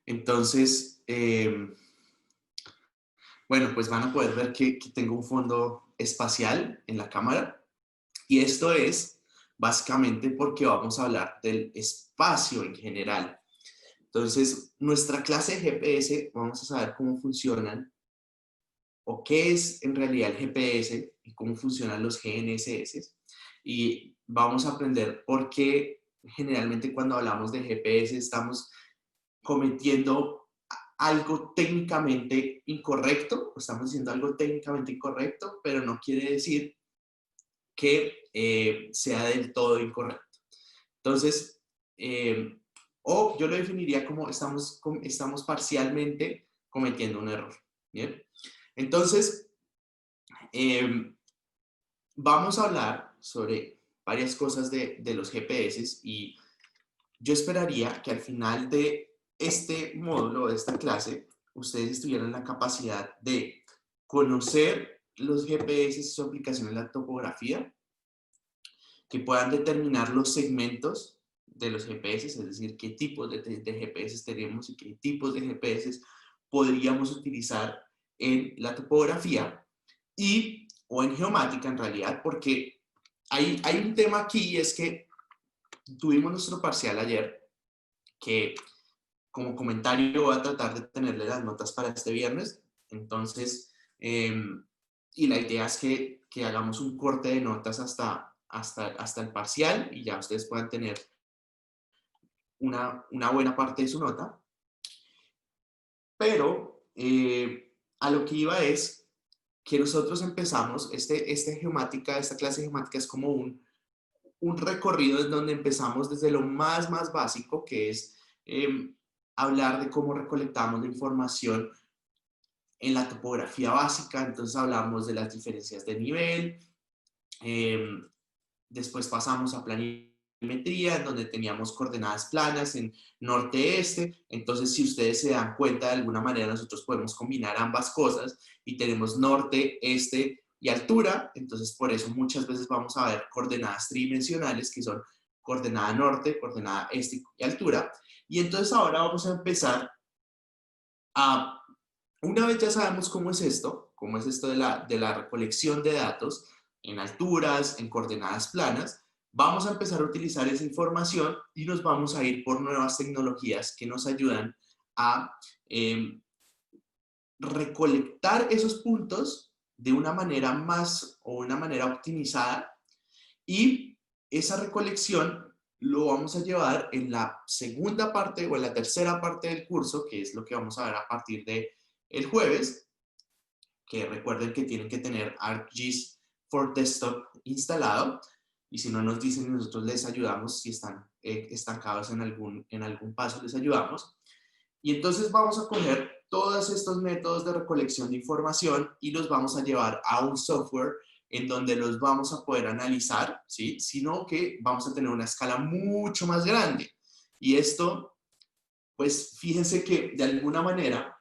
Entonces, bueno, pues van a poder ver que tengo un fondo espacial en la cámara. Y esto es básicamente porque vamos a hablar del espacio en general. Entonces, nuestra clase de GPS, vamos a saber cómo funcionan o qué es en realidad el GPS y cómo funcionan los GNSS. Y vamos a aprender por qué generalmente cuando hablamos de GPS estamos cometiendo algo técnicamente incorrecto, o estamos diciendo algo técnicamente incorrecto, pero no quiere decir que sea del todo incorrecto. Entonces, eh, o yo lo definiría como estamos parcialmente cometiendo un error. ¿Bien? Entonces, eh, vamos a hablar sobre varias cosas de los GPS y yo esperaría que al final de este módulo, de esta clase, ustedes tuvieran la capacidad de conocer los GPS y su aplicación en la topografía, que puedan determinar los segmentos de los GPS, es decir, qué tipos de GPS tenemos y qué tipos de GPS podríamos utilizar en la topografía y, o en geomática en realidad, porque hay un tema aquí y es que tuvimos nuestro parcial ayer, que como comentario voy a tratar de tenerle las notas para este viernes, entonces, y la idea es que hagamos un corte de notas hasta el parcial y ya ustedes puedan tener una buena parte de su nota, pero a lo que iba es que nosotros empezamos, esta clase de geomática es como un recorrido en donde empezamos desde lo más básico, que es hablar de cómo recolectamos la información en la topografía básica, entonces hablamos de las diferencias de nivel, eh, después pasamos a planimetría, en donde teníamos coordenadas planas en norte-este, entonces si ustedes se dan cuenta, de alguna manera nosotros podemos combinar ambas cosas y tenemos norte, este y altura, entonces por eso muchas veces vamos a ver coordenadas tridimensionales que son coordenada norte, coordenada este y altura, y entonces ahora vamos a empezar a, una vez ya sabemos cómo es esto de la recolección de datos en alturas, en coordenadas planas, vamos a empezar a utilizar esa información y nos vamos a ir por nuevas tecnologías que nos ayudan a eh, recolectar esos puntos de una manera más o una manera optimizada y esa recolección lo vamos a llevar en la segunda parte o en la tercera parte del curso, que es lo que vamos a ver a partir de el jueves, que recuerden que tienen que tener ArcGIS for Desktop instalado, y si no nos dicen, nosotros les ayudamos, si están estancados en algún paso, les ayudamos. Y entonces vamos a coger todos estos métodos de recolección de información y los vamos a llevar a un software en donde los vamos a poder analizar, ¿sí? Sino que vamos a tener una escala mucho más grande. Y esto, pues fíjense que de alguna manera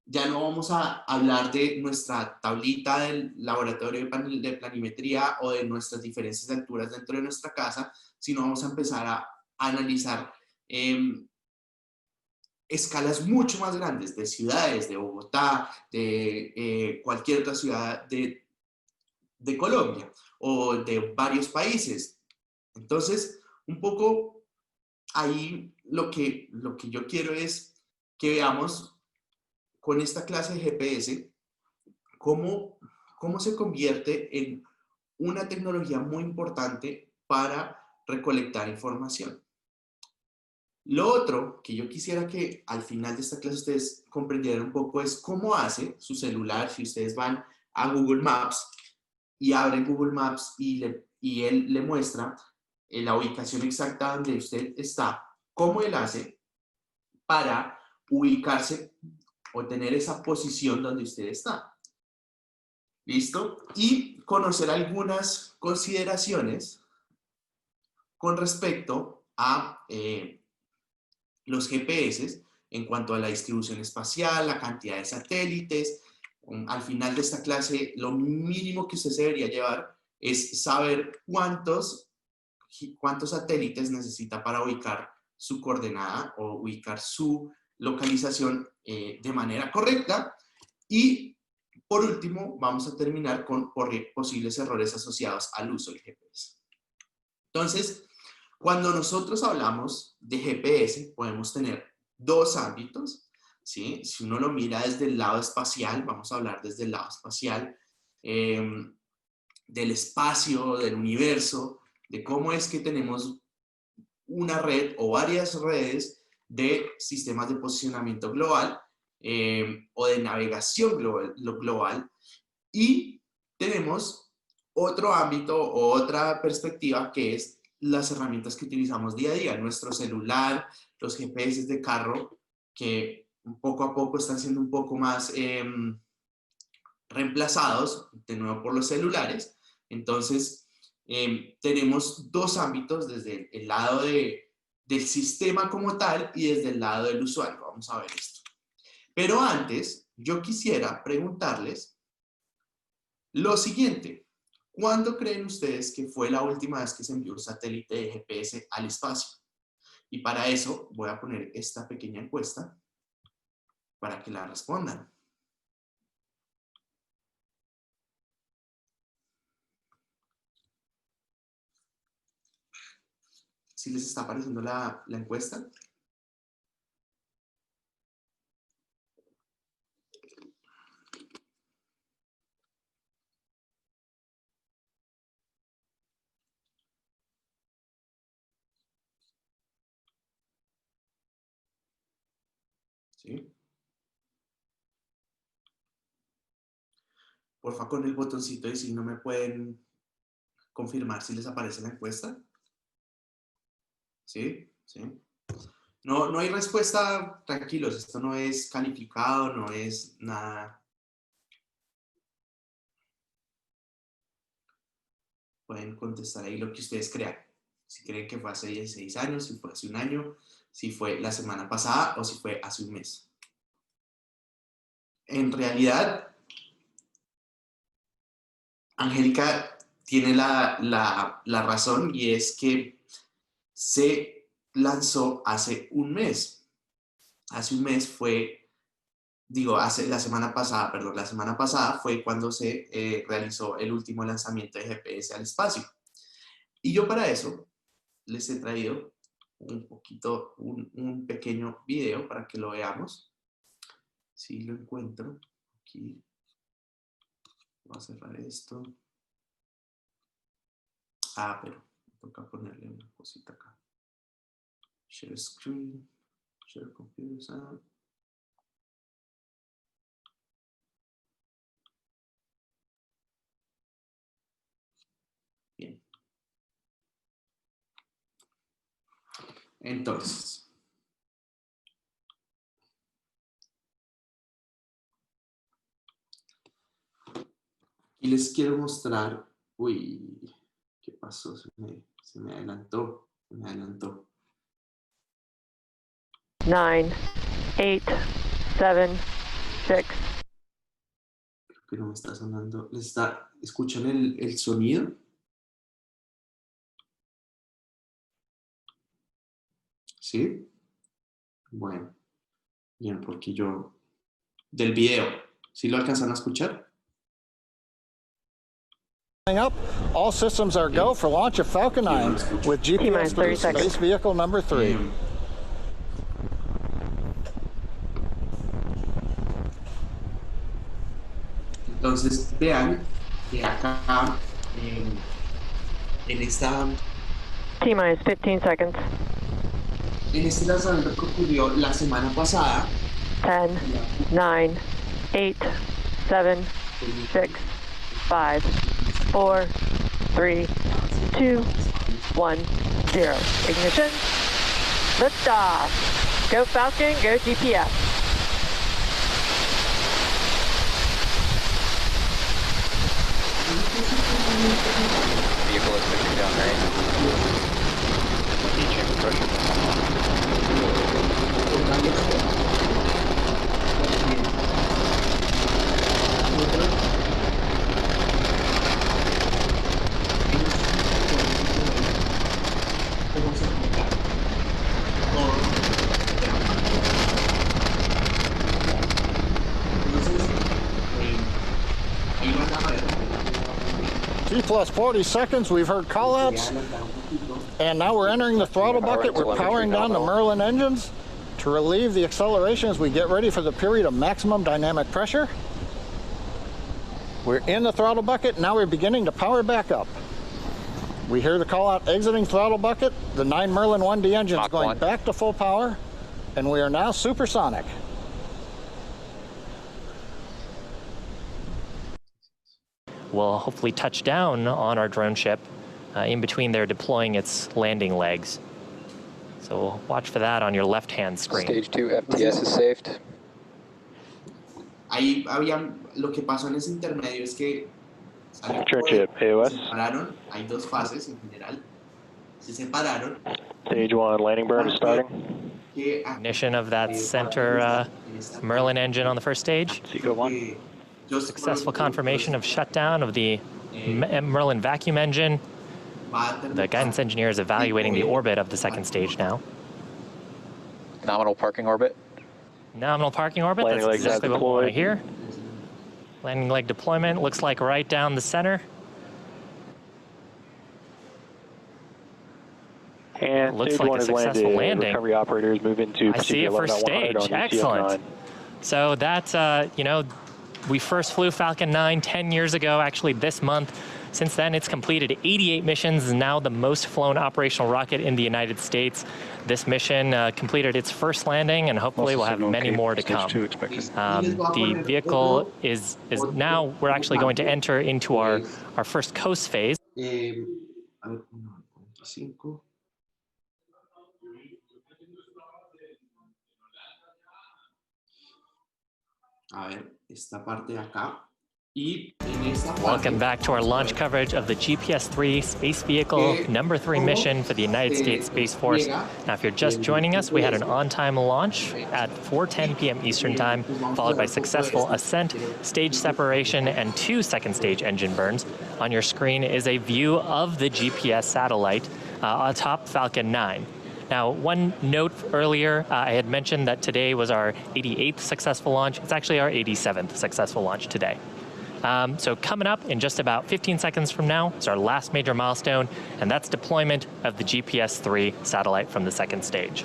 ya no vamos a hablar de nuestra tablita del laboratorio de planimetría o de nuestras diferencias de alturas dentro de nuestra casa, sino vamos a empezar a analizar escalas mucho más grandes de ciudades, de Bogotá, de cualquier otra ciudad de Colombia o de varios países. Entonces, un poco ahí lo que yo quiero es que veamos con esta clase de GPS cómo, cómo se convierte en una tecnología muy importante para recolectar información. Lo otro que yo quisiera que al final de esta clase ustedes comprendieran un poco es cómo hace su celular, si ustedes van a Google Maps y abren Google Maps y él le muestra la ubicación exacta donde usted está, cómo él hace para ubicarse o tener esa posición donde usted está. ¿Listo? Y conocer algunas consideraciones con respecto a los GPS en cuanto a la distribución espacial, la cantidad de satélites. Al final de esta clase, lo mínimo que usted se debería llevar es saber cuántos satélites necesita para ubicar su coordenada o ubicar su localización de manera correcta. Y por último, vamos a terminar con posibles errores asociados al uso del GPS. Entonces, cuando nosotros hablamos de GPS, podemos tener dos ámbitos, ¿sí? Si uno lo mira desde el lado espacial, vamos a hablar desde el lado espacial, del espacio, del universo, de cómo es que tenemos una red o varias redes de sistemas de posicionamiento global o de navegación global. Y tenemos otro ámbito o otra perspectiva que es las herramientas que utilizamos día a día, nuestro celular, los GPS de carro, que poco a poco están siendo un poco más reemplazados de nuevo por los celulares. Entonces, tenemos dos ámbitos desde el lado del sistema como tal y desde el lado del usuario. Vamos a ver esto. Pero antes, yo quisiera preguntarles lo siguiente. ¿Cuándo creen ustedes que fue la última vez que se envió un satélite de GPS al espacio? Y para eso voy a poner esta pequeña encuesta para que la respondan. ¿Sí les está apareciendo la encuesta? ¿Sí? Porfa, con el botoncito de si no me pueden confirmar si les aparece la encuesta. ¿Sí? ¿Sí? No hay respuesta, tranquilos, esto no es calificado, no es nada. Pueden contestar ahí lo que ustedes crean. Si creen que fue hace 16 años, si fue hace un año, si fue la semana pasada o si fue hace un mes. En realidad, Angélica tiene la razón y es que se lanzó hace un mes. Hace un mes fue, la semana pasada fue cuando se realizó el último lanzamiento de GPS al espacio. Y yo para eso les he traído un pequeño video para que lo veamos. Si lo encuentro, aquí. Voy a cerrar esto. Pero me toca ponerle una cosita acá. Share screen, share computer sound. Bien. Entonces, y les quiero mostrar, uy, ¿qué pasó? Se me adelantó, 9, 8, 7, 6. Creo que no me está sonando. ¿Escuchan el sonido? ¿Sí? Bueno, bien, porque del video, ¿sí lo alcanzan a escuchar? Up, all systems are go for launch of Falcon 9 with GPS to space vehicle number 3. Entonces, vean que acá en esta... T-minus 15 seconds. En este lanzamiento que ocurrió la semana pasada. 10, 9, 8, 7, 6, 5, 4, 3, 2, 1, 0. Ignition. Liftoff. Go Falcon, go GPS. Vehicle is pushing down right. Teaching pressure. plus 40 seconds. We've heard callouts. And now we're entering the throttle bucket. We're powering down the Merlin engines to relieve the acceleration as we get ready for the period of maximum dynamic pressure. We're in the throttle bucket. Now we're beginning to power back up. We hear the call out exiting throttle bucket. The 9 Merlin 1D engines going back to full power. And we are now supersonic. Will hopefully touch down on our drone ship. In between, they're deploying its landing legs. So watch for that on your left-hand screen. Stage 2 FTS is saved. Ahí había, lo que pasó en ese intermedio es que Church AOS. se separaron, hay dos fases en general, se separaron. Stage 1 landing burn is starting. Ignition of that center Merlin engine on the first stage. Seco 1. Successful confirmation of shutdown of the Merlin vacuum engine. The guidance engineer is evaluating the orbit of the second stage now. Nominal parking orbit. Nominal parking orbit, Landing that's exactly what we want to deployed. hear. Landing leg deployment looks like right down the center. And Looks stage like 1 a is successful landed. landing. Recovery operators move into I see it first stage, excellent. So that, you know, we first flew Falcon 9 10 years ago, actually this month. Since then, it's completed 88 missions, and now the most flown operational rocket in the United States. This mission completed its first landing, and hopefully we'll have many more to come. The vehicle is now, we're actually going to enter into our first coast phase. A ver, esta parte de acá. Y en esta parte, Welcome back to our launch coverage of the GPS-3 Space Vehicle number 3 mission for the United States Space Force. Now, if you're just joining us, we had an on-time launch at 4:10 p.m. Eastern Time, followed by successful ascent, stage separation, and 2 second stage engine burns. On your screen is a view of the GPS satellite atop Falcon 9. Now, one note earlier, I had mentioned that today was our 88th successful launch. It's actually our 87th successful launch today. So coming up in just about 15 seconds from now is our last major milestone, and that's deployment of the GPS-3 satellite from the second stage.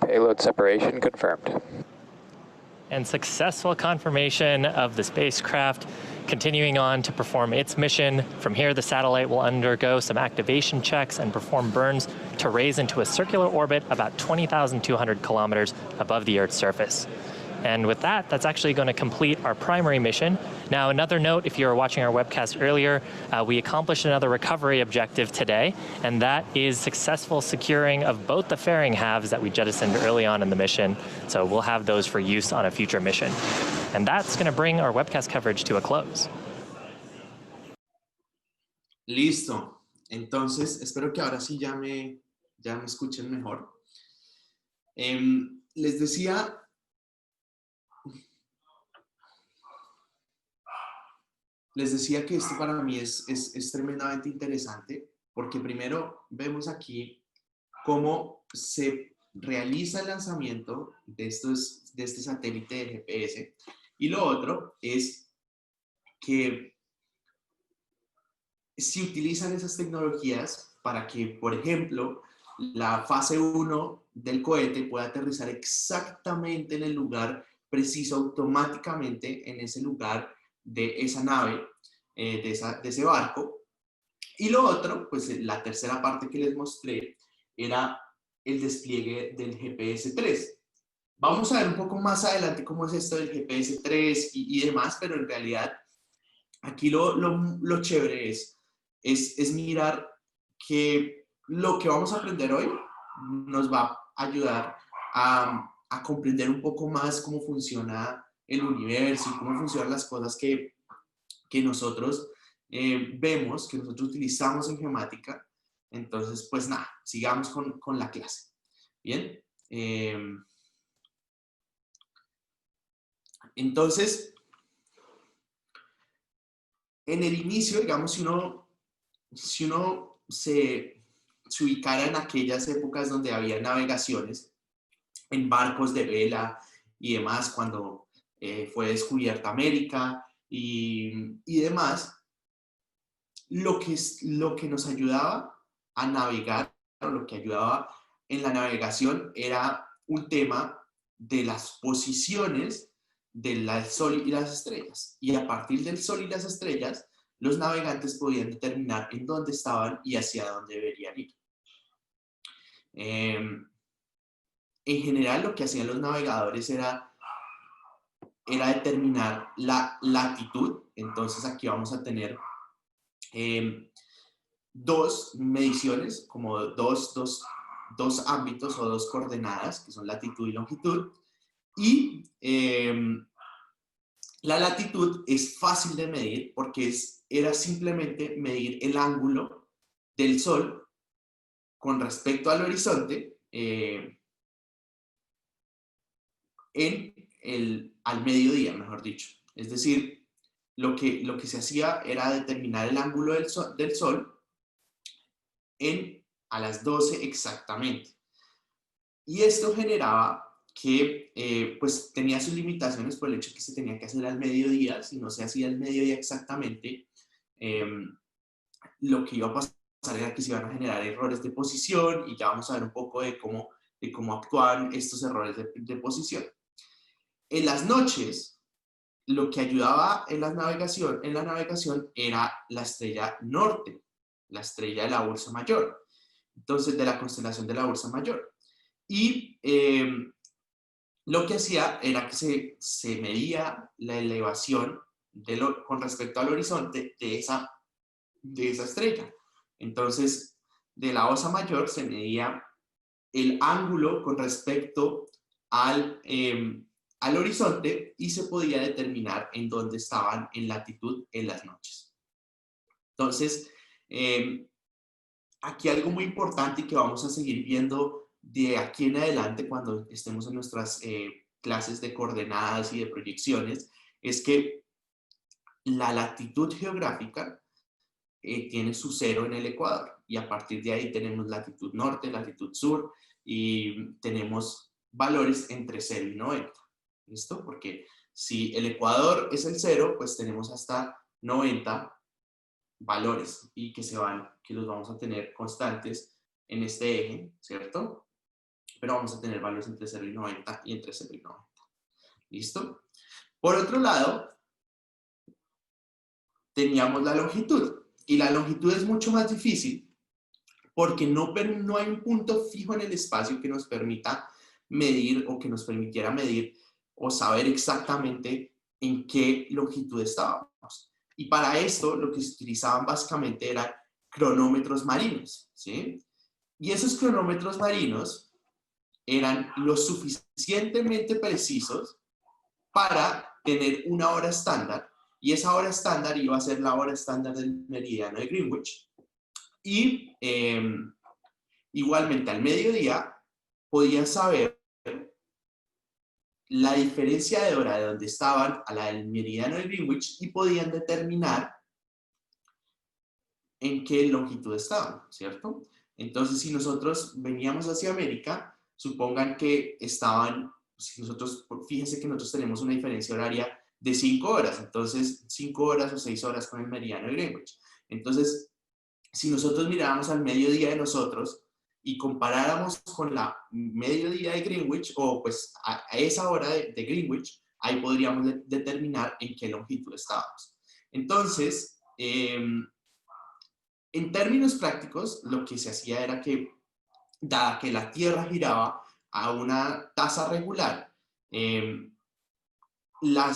Payload separation confirmed. And successful confirmation of the spacecraft continuing on to perform its mission. From here, the satellite will undergo some activation checks and perform burns to raise into a circular orbit about 20,200 kilometers above the Earth's surface. And with that, that's actually going to complete our primary mission. Now, another note, if you were watching our webcast earlier, we accomplished another recovery objective today, and that is successful securing of both the fairing halves that we jettisoned early on in the mission. So we'll have those for use on a future mission. And that's going to bring our webcast coverage to a close. Listo. Entonces, espero que ahora sí ya me escuchen mejor. Les decía... Les decía que esto para mí es tremendamente interesante porque primero vemos aquí cómo se realiza el lanzamiento de este satélite de GPS y lo otro es que se utilizan esas tecnologías para que, por ejemplo, la fase 1 del cohete pueda aterrizar exactamente en el lugar preciso, automáticamente en ese lugar de esa nave, de ese barco. Y lo otro, pues la tercera parte que les mostré, era el despliegue del GPS-3. Vamos a ver un poco más adelante cómo es esto del GPS-3 y demás, pero en realidad aquí lo chévere es mirar que lo que vamos a aprender hoy nos va a ayudar a comprender un poco más cómo funciona el universo y cómo funcionan las cosas que nosotros vemos, que nosotros utilizamos en geomática. Entonces, pues nada, sigamos con la clase. Bien. Entonces, en el inicio, digamos, si uno se se ubicara en aquellas épocas donde había navegaciones en barcos de vela y demás, cuando fue descubierta América y demás, lo que nos ayudaba a navegar, o lo que ayudaba en la navegación, era un tema de las posiciones del Sol y las estrellas. Y a partir del Sol y las estrellas, los navegantes podían determinar en dónde estaban y hacia dónde deberían ir. En general, lo que hacían los navegadores era determinar la latitud. Entonces aquí vamos a tener dos mediciones, como dos ámbitos o dos coordenadas, que son latitud y longitud. Y la latitud es fácil de medir porque era simplemente medir el ángulo del Sol con respecto al horizonte al mediodía, mejor dicho. Es decir, lo que se hacía era determinar el ángulo del Sol a las 12 exactamente. Y esto generaba que pues tenía sus limitaciones por el hecho que se tenía que hacer al mediodía. Si no se hacía al mediodía exactamente, lo que iba a pasar era que se iban a generar errores de posición, y ya vamos a ver un poco de cómo actuaban estos errores de posición. En las noches, lo que ayudaba en la navegación era la estrella norte, la estrella de la Ursa Mayor, entonces de la constelación de la Ursa Mayor. Y lo que hacía era que se medía la elevación con respecto al horizonte de esa estrella. Entonces, de la Osa Mayor se medía el ángulo con respecto al horizonte y se podía determinar en dónde estaban en latitud en las noches. Entonces, aquí algo muy importante y que vamos a seguir viendo de aquí en adelante cuando estemos en nuestras clases de coordenadas y de proyecciones, es que la latitud geográfica tiene su cero en el ecuador, y a partir de ahí tenemos latitud norte, latitud sur, y tenemos valores entre 0 y 90. ¿Listo? Porque si el ecuador es el 0, pues tenemos hasta 90 valores, y que los vamos a tener constantes en este eje, ¿cierto? Pero vamos a tener valores entre 0 y 90 y entre 0 y 90. ¿Listo? Por otro lado, teníamos la longitud. Y la longitud es mucho más difícil porque no hay un punto fijo en el espacio que nos permita medir, o que nos permitiera medir o saber exactamente en qué longitud estábamos. Y para esto lo que se utilizaban básicamente eran cronómetros marinos, ¿sí? Y esos cronómetros marinos eran lo suficientemente precisos para tener una hora estándar, y esa hora estándar iba a ser la hora estándar del meridiano de Greenwich. Y igualmente al mediodía podían saber la diferencia de hora de donde estaban a la del meridiano de Greenwich, y podían determinar en qué longitud estaban, ¿cierto? Entonces, si nosotros veníamos hacia América, supongan que estaban, fíjense que nosotros tenemos una diferencia horaria de 5 horas, entonces 5 horas o 6 horas con el meridiano de Greenwich. Entonces, si nosotros miráramos al mediodía de nosotros y comparáramos con la mediodía de Greenwich, o pues a esa hora de Greenwich, ahí podríamos determinar en qué longitud estábamos. Entonces, en términos prácticos, lo que se hacía era que, dada que la Tierra giraba a una tasa regular, la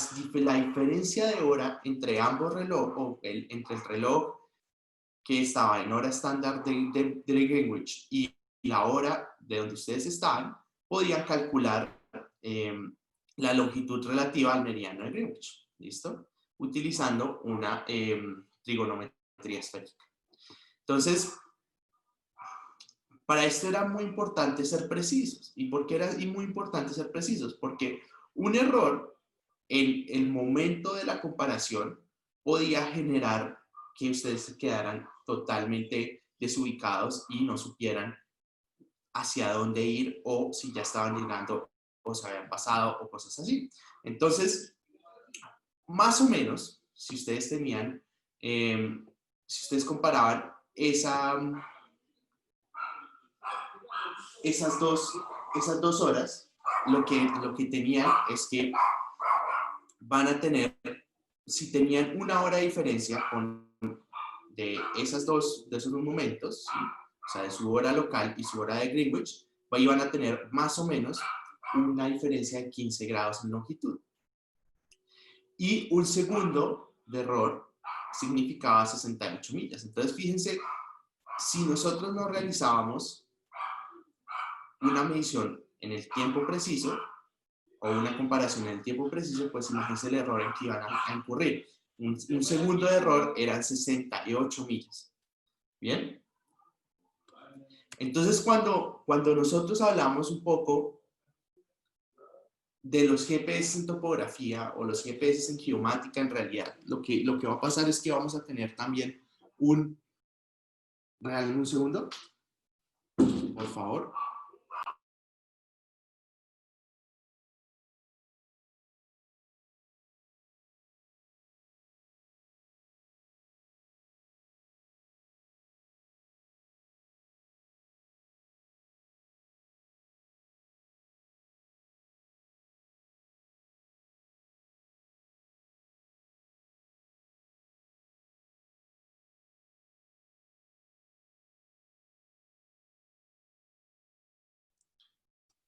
diferencia de hora entre ambos relojes, entre el reloj que estaba en hora estándar de Greenwich y la hora de donde ustedes estaban, podían calcular la longitud relativa al meridiano de Greenwich, ¿listo? Utilizando una trigonometría esférica. Entonces, para esto era muy importante ser precisos. ¿Y por qué era muy importante ser precisos? Porque un error en el momento de la comparación podía generar que ustedes se quedaran totalmente desubicados y no supieran hacia dónde ir o si ya estaban llegando o se habían pasado o cosas así. Entonces, más o menos, si ustedes tenían, si ustedes comparaban esas dos horas, lo que tenían es que van a tener, si tenían una hora de diferencia de esos dos momentos, ¿sí? O sea, de su hora local y su hora de Greenwich, ahí van a tener más o menos una diferencia de 15 grados en longitud. Y un segundo de error significaba 68 millas. Entonces, fíjense, si nosotros no realizábamos una medición en el tiempo preciso, o una comparación en el tiempo preciso, pues imagínense el error en que iban a incurrir. Un segundo de error eran 68 millas. ¿Bien? Entonces, cuando nosotros hablamos un poco de los GPS en topografía o los GPS en geomática, en realidad, lo que va a pasar es que vamos a tener también Regálame un segundo, por favor.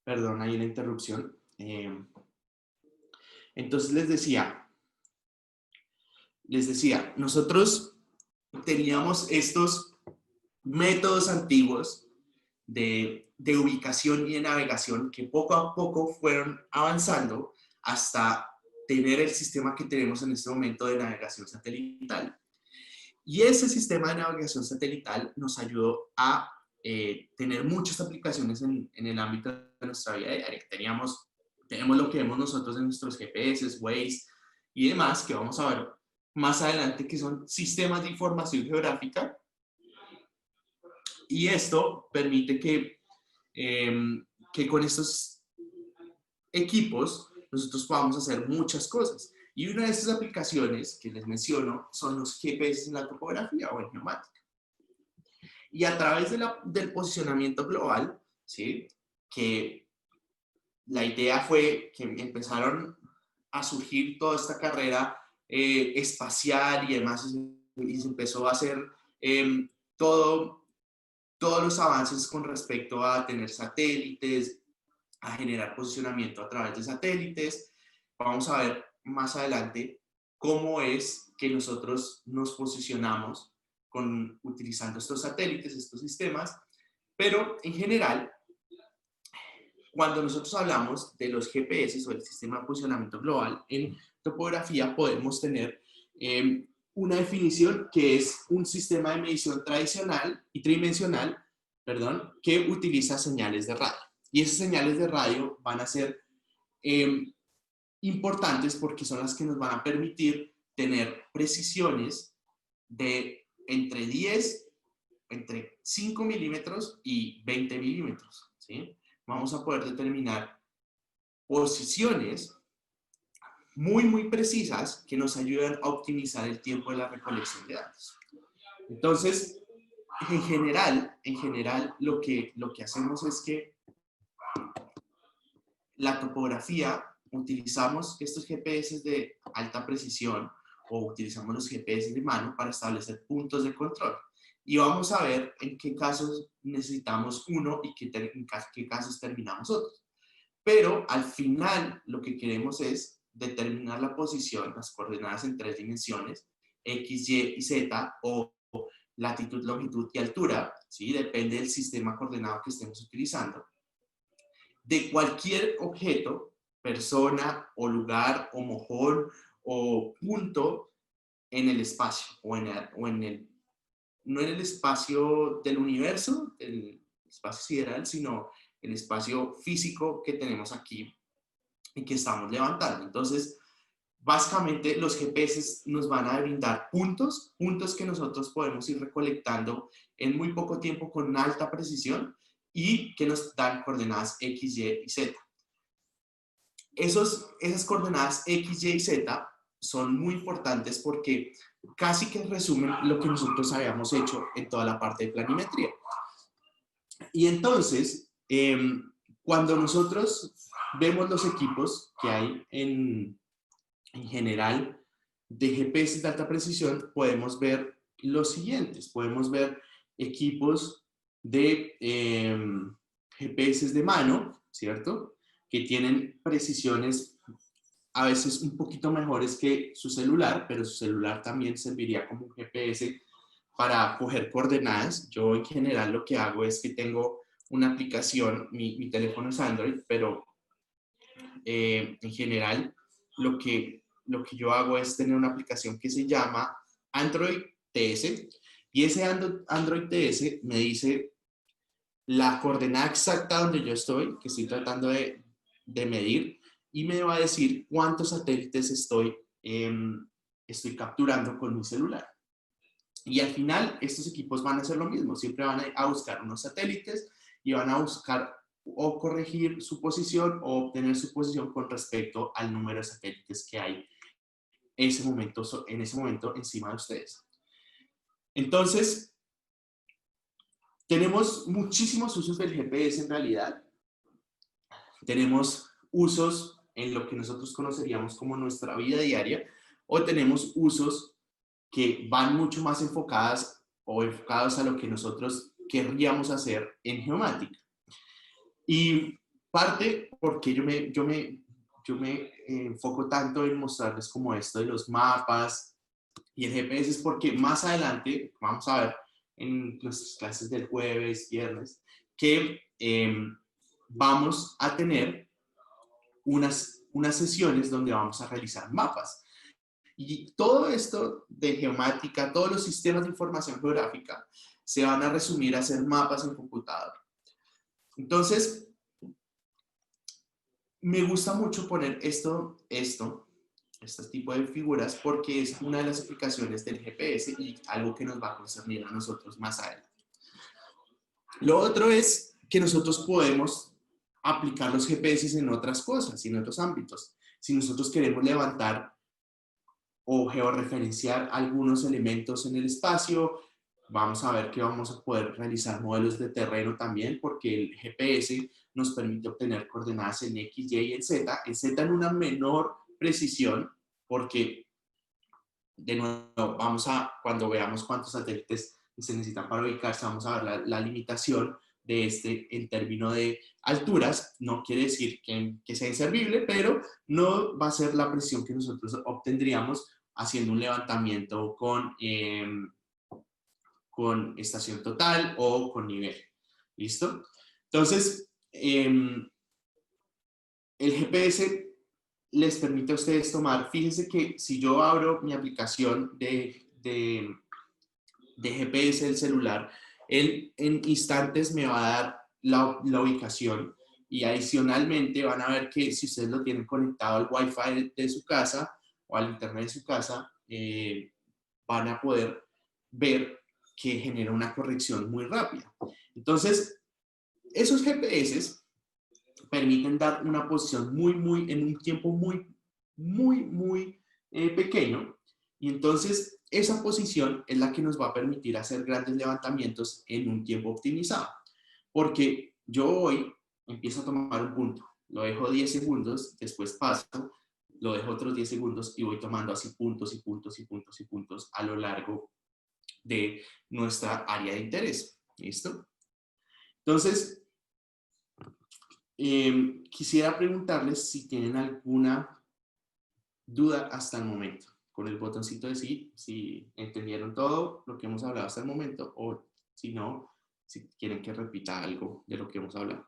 Perdón, hay una interrupción. Entonces les decía, nosotros teníamos estos métodos antiguos de ubicación y de navegación que poco a poco fueron avanzando hasta tener el sistema que tenemos en este momento de navegación satelital. Y ese sistema de navegación satelital nos ayudó a tener muchas aplicaciones en el ámbito de nuestra vida diaria. Tenemos lo que vemos nosotros en nuestros GPS, Waze y demás, que vamos a ver más adelante, que son sistemas de información geográfica. Y esto permite que con estos equipos nosotros podamos hacer muchas cosas. Y una de esas aplicaciones que les menciono son los GPS en la topografía o en geomática. Y a través del posicionamiento global, ¿sí? Que la idea fue que empezaron a surgir toda esta carrera espacial y demás, y se empezó a hacer todos los avances con respecto a tener satélites, a generar posicionamiento a través de satélites. Vamos a ver más adelante cómo es que nosotros nos posicionamos utilizando estos satélites, estos sistemas, pero en general, cuando nosotros hablamos de los GPS o el sistema de posicionamiento global en topografía, podemos tener una definición que es un sistema de medición tradicional y tridimensional, que utiliza señales de radio. Y esas señales de radio van a ser importantes porque son las que nos van a permitir tener precisiones de entre 5 milímetros y 20 milímetros, ¿sí? Vamos a poder determinar posiciones muy, muy precisas que nos ayudan a optimizar el tiempo de la recolección de datos. Entonces, en general lo que hacemos es que la topografía, utilizamos estos GPS de alta precisión o utilizamos los GPS de mano para establecer puntos de control. Y vamos a ver en qué casos necesitamos uno y en qué casos terminamos otros. Pero al final lo que queremos es determinar la posición, las coordenadas en 3 dimensiones, X, Y y Z, o latitud, longitud y altura, ¿sí? Depende del sistema coordenado que estemos utilizando, de cualquier objeto, persona o lugar o mojón o punto en el espacio no en el espacio del universo, el espacio sideral, sino el espacio físico que tenemos aquí y que estamos levantando. Entonces, básicamente los GPS nos van a brindar puntos que nosotros podemos ir recolectando en muy poco tiempo con alta precisión y que nos dan coordenadas X, Y y Z. Esas coordenadas X, Y y Z son muy importantes porque casi que resumen lo que nosotros habíamos hecho en toda la parte de planimetría. Y entonces, cuando nosotros vemos los equipos que hay en general de GPS de alta precisión, podemos ver los siguientes. Podemos ver equipos de GPS de mano, ¿cierto? Que tienen precisiones a veces un poquito mejores que su celular, pero su celular también serviría como un GPS para coger coordenadas. Yo en general lo que hago es que tengo una aplicación, mi teléfono es Android, pero en general lo que yo hago es tener una aplicación que se llama Android TS, y ese Android TS me dice la coordenada exacta donde yo estoy, que estoy tratando de medir, y me va a decir cuántos satélites estoy capturando con mi celular. Y al final estos equipos van a hacer lo mismo, siempre van a buscar unos satélites y van a buscar o corregir su posición o obtener su posición con respecto al número de satélites que hay en ese momento encima de ustedes. Entonces, tenemos muchísimos usos del GPS en realidad. Tenemos usos en lo que nosotros conoceríamos como nuestra vida diaria, o tenemos usos que van mucho más enfocados a lo que nosotros querríamos hacer en geomática. Y parte porque yo me enfoco tanto en mostrarles como esto de los mapas y el GPS es porque más adelante, vamos a ver en nuestras clases del jueves, viernes, que vamos a tener unas sesiones donde vamos a realizar mapas. Y todo esto de geomática, todos los sistemas de información geográfica, se van a resumir a hacer mapas en computador. Entonces, me gusta mucho poner este tipo de figuras porque es una de las aplicaciones del GPS y algo que nos va a concernir a nosotros más adelante. Lo otro es que nosotros podemos aplicar los GPS en otras cosas, en otros ámbitos. Si nosotros queremos levantar o georreferenciar algunos elementos en el espacio, vamos a ver que vamos a poder realizar modelos de terreno también, porque el GPS nos permite obtener coordenadas en X, Y y en Z en una menor precisión, porque de nuevo, cuando veamos cuántos satélites se necesitan para ubicarse, vamos a ver la limitación de este en términos de alturas. No quiere decir que sea inservible, pero no va a ser la precisión que nosotros obtendríamos haciendo un levantamiento con estación total o con nivel. ¿Listo? Entonces, el GPS les permite a ustedes tomar, fíjense que si yo abro mi aplicación de GPS del celular, él en instantes me va a dar la ubicación, y adicionalmente van a ver que si ustedes lo tienen conectado al Wi-Fi de su casa o al internet de su casa, van a poder ver que genera una corrección muy rápida. Entonces, esos GPS permiten dar una posición en un tiempo muy pequeño, y entonces esa posición es la que nos va a permitir hacer grandes levantamientos en un tiempo optimizado, porque yo hoy empiezo a tomar un punto, lo dejo 10 segundos, después paso, lo dejo otros 10 segundos y voy tomando así puntos y puntos y puntos y puntos a lo largo de nuestra área de interés. ¿Listo? Entonces, quisiera preguntarles si tienen alguna duda hasta el momento. Con el botoncito de sí, si entendieron todo lo que hemos hablado hasta el momento, o si no, si quieren que repita algo de lo que hemos hablado.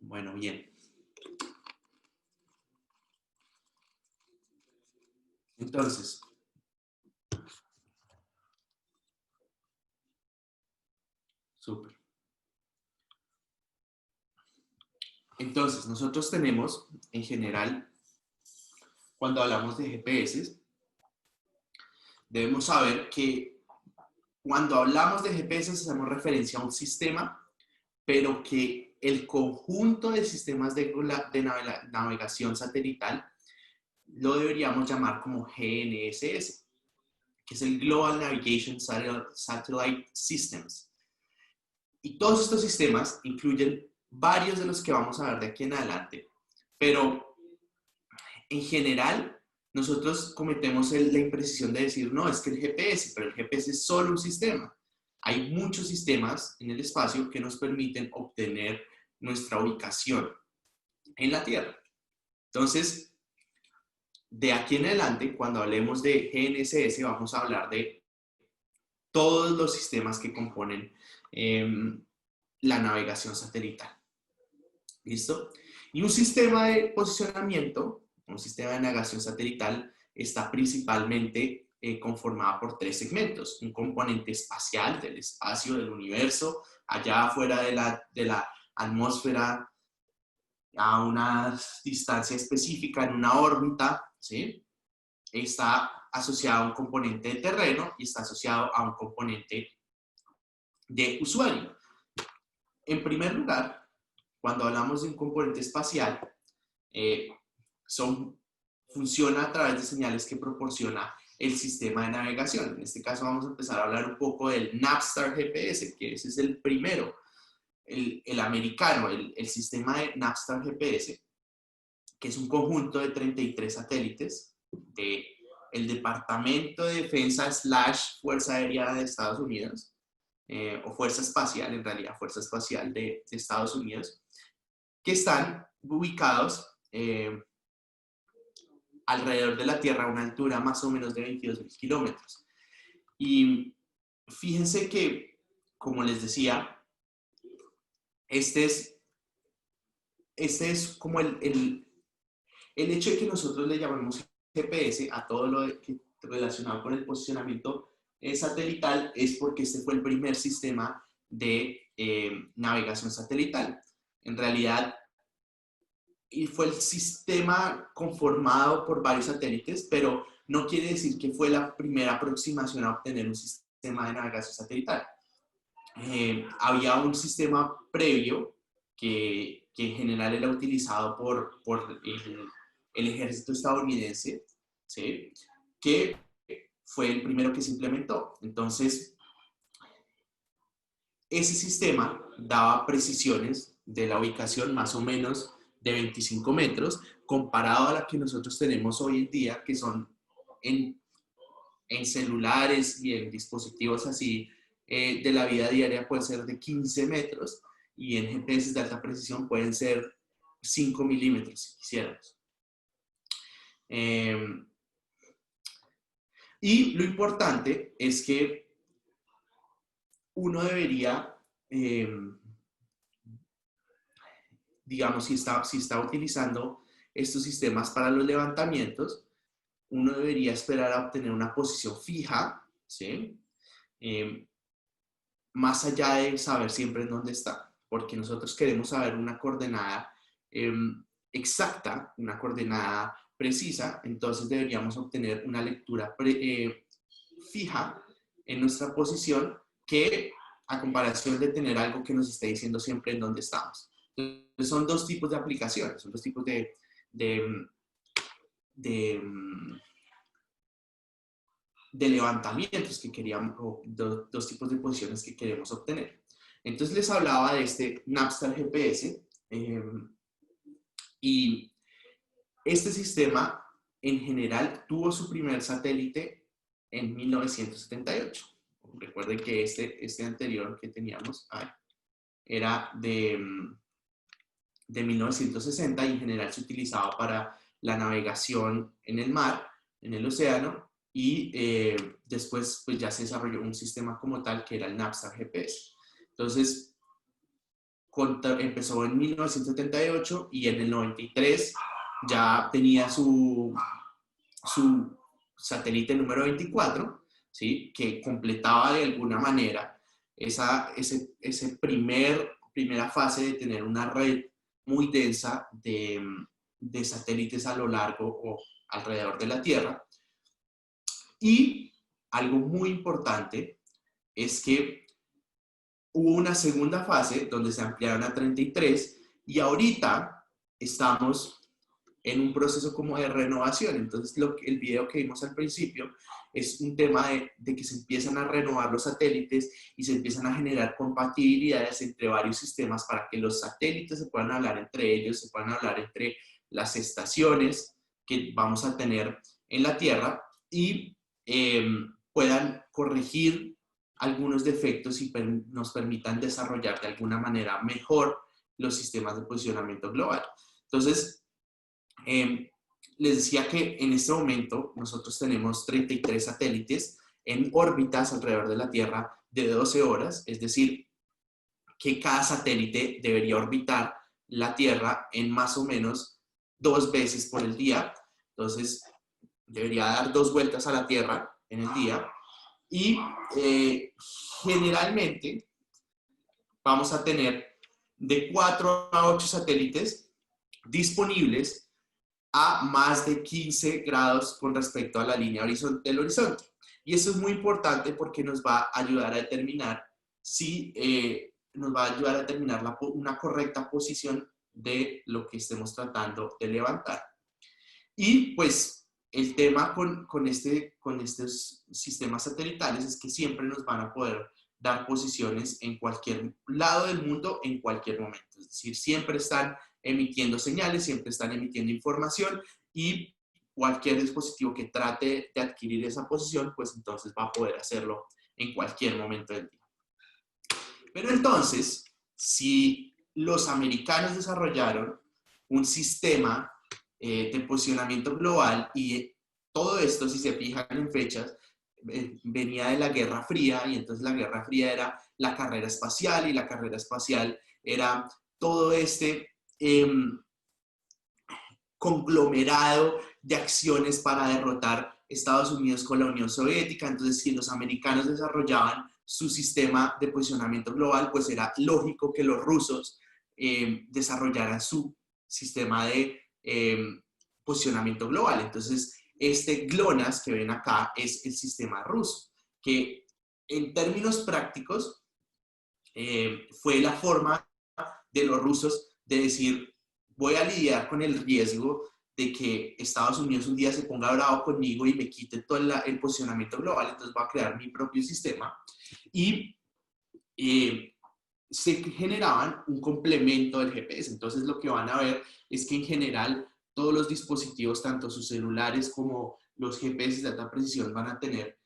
Bueno, bien. Entonces, Súper. Entonces, nosotros tenemos, en general, cuando hablamos de GPS, debemos saber que cuando hablamos de GPS hacemos referencia a un sistema, pero que el conjunto de sistemas de navegación satelital lo deberíamos llamar como GNSS, que es el Global Navigation Satellite Systems. Y todos estos sistemas incluyen varios de los que vamos a ver de aquí en adelante, pero en general nosotros cometemos la imprecisión de decir, no, es que el GPS, pero el GPS es solo un sistema. Hay muchos sistemas en el espacio que nos permiten obtener nuestra ubicación en la Tierra. Entonces, de aquí en adelante, cuando hablemos de GNSS, vamos a hablar de todos los sistemas que componen la navegación satelital. ¿Listo? Y un sistema de posicionamiento, un sistema de navegación satelital, está principalmente conformado por 3 segmentos. Un componente espacial, del espacio, del universo, allá afuera de la atmósfera, a una distancia específica, en una órbita, ¿sí? Está asociado a un componente de terreno y está asociado a un componente de usuario. En primer lugar, cuando hablamos de un componente espacial, funciona a través de señales que proporciona el sistema de navegación. En este caso vamos a empezar a hablar un poco del Navstar GPS, que ese es el primero, el americano, el sistema de Navstar GPS, que es un conjunto de 33 satélites del Departamento de Defensa / Fuerza Aérea de Estados Unidos, o Fuerza Espacial, en realidad, Fuerza Espacial de Estados Unidos, que están ubicados alrededor de la Tierra a una altura más o menos de 22.000 kilómetros. Y fíjense que, como les decía, este es como el hecho de que nosotros le llamemos GPS a todo lo relacionado con el posicionamiento satelital es porque este fue el primer sistema de navegación satelital. En realidad, y fue el sistema conformado por varios satélites, pero no quiere decir que fue la primera aproximación a obtener un sistema de navegación satelital. Había un sistema previo que en general era utilizado por el ejército estadounidense, ¿sí? Que fue el primero que se implementó. Entonces, ese sistema daba precisiones de la ubicación más o menos de 25 metros, comparado a la que nosotros tenemos hoy en día, que son en celulares y en dispositivos así de la vida diaria, pueden ser de 15 metros, y en GPS de alta precisión pueden ser 5 milímetros, si quisiéramos. Y lo importante es que uno debería, digamos, si está utilizando estos sistemas para los levantamientos, uno debería esperar a obtener una posición fija, ¿sí? Más allá de saber siempre en dónde está, porque nosotros queremos saber una coordenada exacta, una coordenada precisa, entonces deberíamos obtener una lectura fija en nuestra posición, que a comparación de tener algo que nos esté diciendo siempre en dónde estamos. Entonces, son dos tipos de aplicaciones, son dos tipos de levantamientos que queríamos, o dos tipos de posiciones que queremos obtener. Entonces les hablaba de este Navstar GPS, y este sistema en general tuvo su primer satélite en 1978. Recuerden que este anterior que teníamos era de 1960 y en general se utilizaba para la navegación en el mar, en el océano, y después pues ya se desarrolló un sistema como tal que era el Navstar GPS. Entonces, empezó en 1978 y en el 93 ya tenía su satélite número 24, ¿sí? Que completaba de alguna manera ese primera fase de tener una red muy densa de satélites a lo largo o alrededor de la Tierra. Y algo muy importante es que hubo una segunda fase donde se ampliaron a 33 y ahorita estamos en un proceso como de renovación. Entonces, el video que vimos al principio es un tema de que se empiezan a renovar los satélites y se empiezan a generar compatibilidades entre varios sistemas para que los satélites se puedan hablar entre ellos, se puedan hablar entre las estaciones que vamos a tener en la Tierra y puedan corregir algunos defectos y nos permitan desarrollar de alguna manera mejor los sistemas de posicionamiento global. Entonces, les decía que en este momento nosotros tenemos 33 satélites en órbitas alrededor de la Tierra de 12 horas, es decir, que cada satélite debería orbitar la Tierra en más o menos 2 veces por el día. Entonces, debería dar 2 vueltas a la Tierra en el día. Y generalmente vamos a tener de 4 a 8 satélites disponibles a más de 15 grados con respecto a la línea del horizonte. Y eso es muy importante porque nos va a ayudar a determinar una correcta posición de lo que estemos tratando de levantar. Y pues el tema con estos sistemas satelitales es que siempre nos van a poder dar posiciones en cualquier lado del mundo en cualquier momento. Es decir, siempre están emitiendo señales, siempre están emitiendo información y cualquier dispositivo que trate de adquirir esa posición, pues entonces va a poder hacerlo en cualquier momento del día. Pero entonces, si los americanos desarrollaron un sistema de posicionamiento global y todo esto, si se fijan en fechas, venía de la Guerra Fría y entonces la Guerra Fría era la carrera espacial y la carrera espacial era todo este conglomerado de acciones para derrotar Estados Unidos con la Unión Soviética. Entonces, si los americanos desarrollaban su sistema de posicionamiento global, pues era lógico que los rusos desarrollaran su sistema de posicionamiento global. Entonces, este GLONASS que ven acá es el sistema ruso, que en términos prácticos fue la forma de los rusos de decir, voy a lidiar con el riesgo de que Estados Unidos un día se ponga bravo conmigo y me quite todo el posicionamiento global, entonces voy a crear mi propio sistema. Y se generaban un complemento del GPS. Entonces lo que van a ver es que en general todos los dispositivos, tanto sus celulares como los GPS de alta precisión, van a tener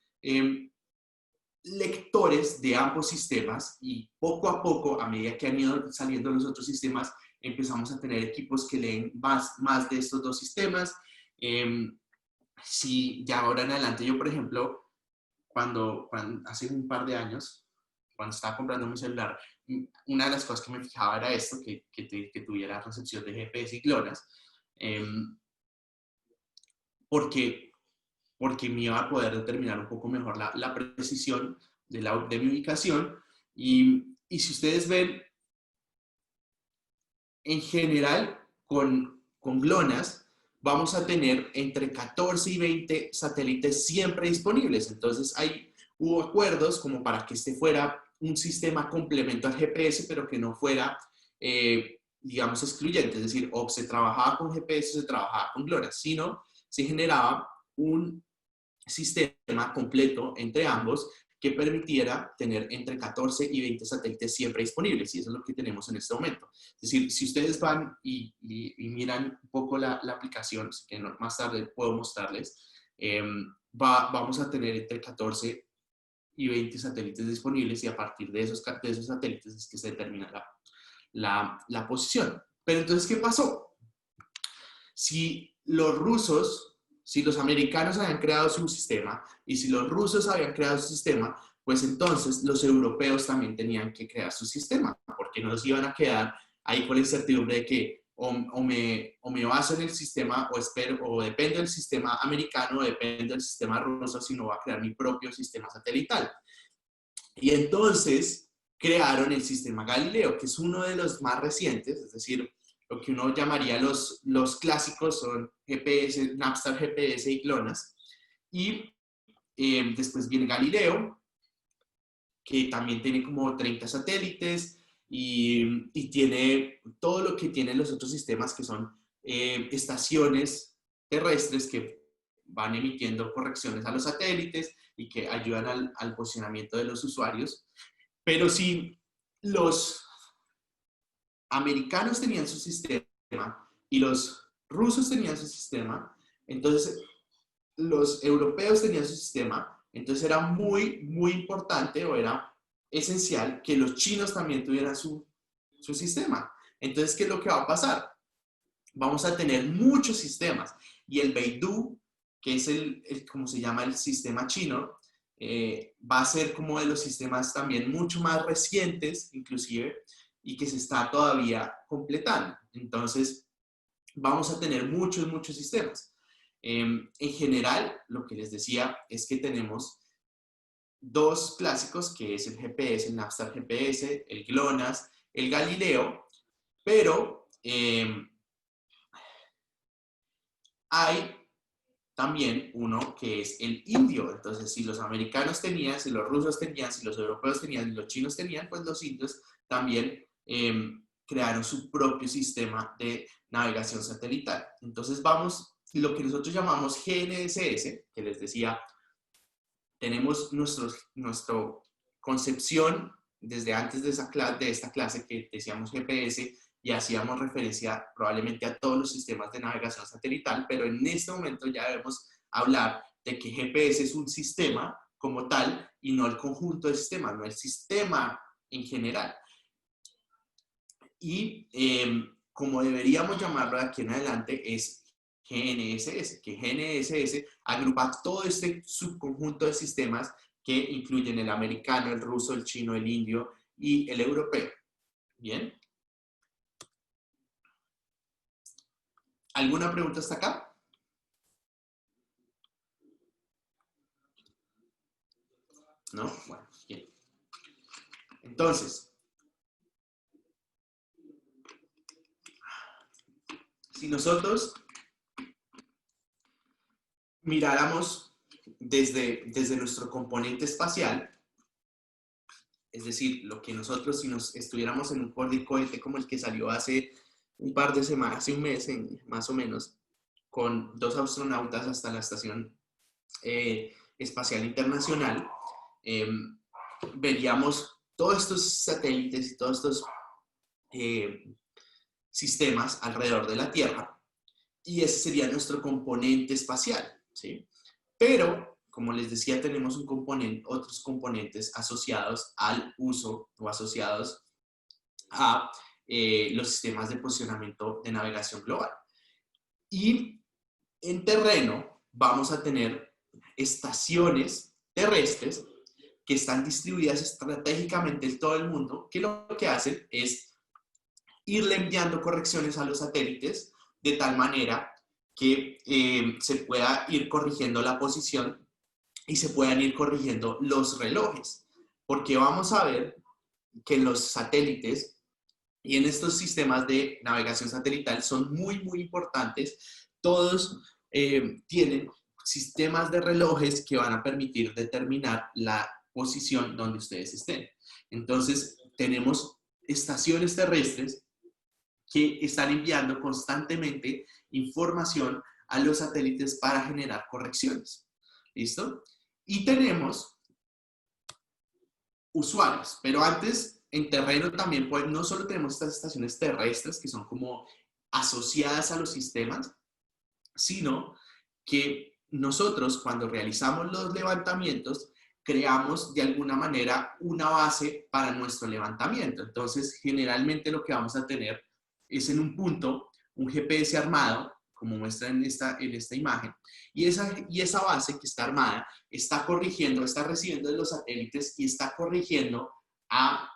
lectores de ambos sistemas y poco a poco, a medida que han ido saliendo los otros sistemas, empezamos a tener equipos que leen más de estos dos sistemas. Si ya ahora en adelante, yo por ejemplo, cuando hace un par de años, cuando estaba comprando mi celular, una de las cosas que me fijaba era esto, que tuviera recepción de GPS y GLONASS, porque me iba a poder determinar un poco mejor la precisión de mi ubicación. Y si ustedes ven, en general, con GLONASS, vamos a tener entre 14 y 20 satélites siempre disponibles. Entonces, hubo acuerdos como para que este fuera un sistema complemento al GPS, pero que no fuera, digamos, excluyente. Es decir, o se trabajaba con GPS o se trabajaba con GLONASS, sino se generaba un sistema completo entre ambos que permitiera tener entre 14 y 20 satélites siempre disponibles, y eso es lo que tenemos en este momento. Es decir, si ustedes van y miran un poco la aplicación, que más tarde puedo mostrarles, vamos a tener entre 14 y 20 satélites disponibles, y a partir de esos satélites es que se determina la posición. Pero entonces, ¿qué pasó? Si los americanos habían creado su sistema y si los rusos habían creado su sistema, pues entonces los europeos también tenían que crear su sistema, porque no nos iban a quedar ahí con la incertidumbre de que o me baso en el sistema o dependo del sistema americano o dependo del sistema ruso, sino voy a crear mi propio sistema satelital. Y entonces crearon el sistema Galileo, que es uno de los más recientes, es decir, lo que uno llamaría los clásicos son GPS, Napstar, GPS y GLONASS. Y después viene Galileo, que también tiene como 30 satélites y tiene todo lo que tienen los otros sistemas, que son estaciones terrestres que van emitiendo correcciones a los satélites y que ayudan al posicionamiento de los usuarios. Pero si los americanos tenían su sistema y los rusos tenían su sistema, entonces los europeos tenían su sistema, entonces era muy, muy importante o era esencial que los chinos también tuvieran su sistema. Entonces, ¿qué es lo que va a pasar? Vamos a tener muchos sistemas y el Beidou, que es como se llama el sistema chino, va a ser como de los sistemas también mucho más recientes, inclusive, y que se está todavía completando. Entonces, vamos a tener muchos, muchos sistemas. En general, lo que les decía es que tenemos dos clásicos, que es el GPS, el Napstar GPS, el GLONASS, el Galileo, pero hay también uno que es el indio. Entonces, si los americanos tenían, si los rusos tenían, si los europeos tenían, si los chinos tenían, pues los indios también crearon su propio sistema de navegación satelital. Entonces vamos, lo que nosotros llamamos GNSS, que les decía, tenemos nuestra concepción desde antes de esta clase que decíamos GPS, y hacíamos referencia probablemente a todos los sistemas de navegación satelital, pero en este momento ya debemos hablar de que GPS es un sistema como tal y no el conjunto de sistemas, no el sistema en general. Y como deberíamos llamarlo de aquí en adelante es GNSS, que GNSS agrupa todo este subconjunto de sistemas que incluyen el americano, el ruso, el chino, el indio y el europeo. ¿Bien? ¿Alguna pregunta hasta acá? ¿No? Bueno, bien. Entonces, si nosotros miráramos desde nuestro componente espacial, es decir, lo que nosotros, si nos estuviéramos en un cohete como el que salió hace un par de semanas, hace un mes más o menos, con 2 astronautas hasta la Estación Espacial Internacional, veríamos todos estos satélites y todos estos sistemas alrededor de la Tierra, y ese sería nuestro componente espacial, ¿sí? Pero, como les decía, tenemos otros componentes asociados al uso o asociados a los sistemas de posicionamiento de navegación global. Y en terreno vamos a tener estaciones terrestres que están distribuidas estratégicamente en todo el mundo, que lo que hacen es irle enviando correcciones a los satélites de tal manera que se pueda ir corrigiendo la posición y se puedan ir corrigiendo los relojes. Porque vamos a ver que los satélites y en estos sistemas de navegación satelital son muy, muy importantes. Todos tienen sistemas de relojes que van a permitir determinar la posición donde ustedes estén. Entonces, tenemos estaciones terrestres que están enviando constantemente información a los satélites para generar correcciones. ¿Listo? Y tenemos usuarios, pero antes en terreno también, pues no solo tenemos estas estaciones terrestres que son como asociadas a los sistemas, sino que nosotros cuando realizamos los levantamientos creamos de alguna manera una base para nuestro levantamiento. Entonces, generalmente lo que vamos a tener es en un punto un GPS armado, como muestra en esta imagen, y esa base que está armada está corrigiendo, está recibiendo de los satélites y está corrigiendo a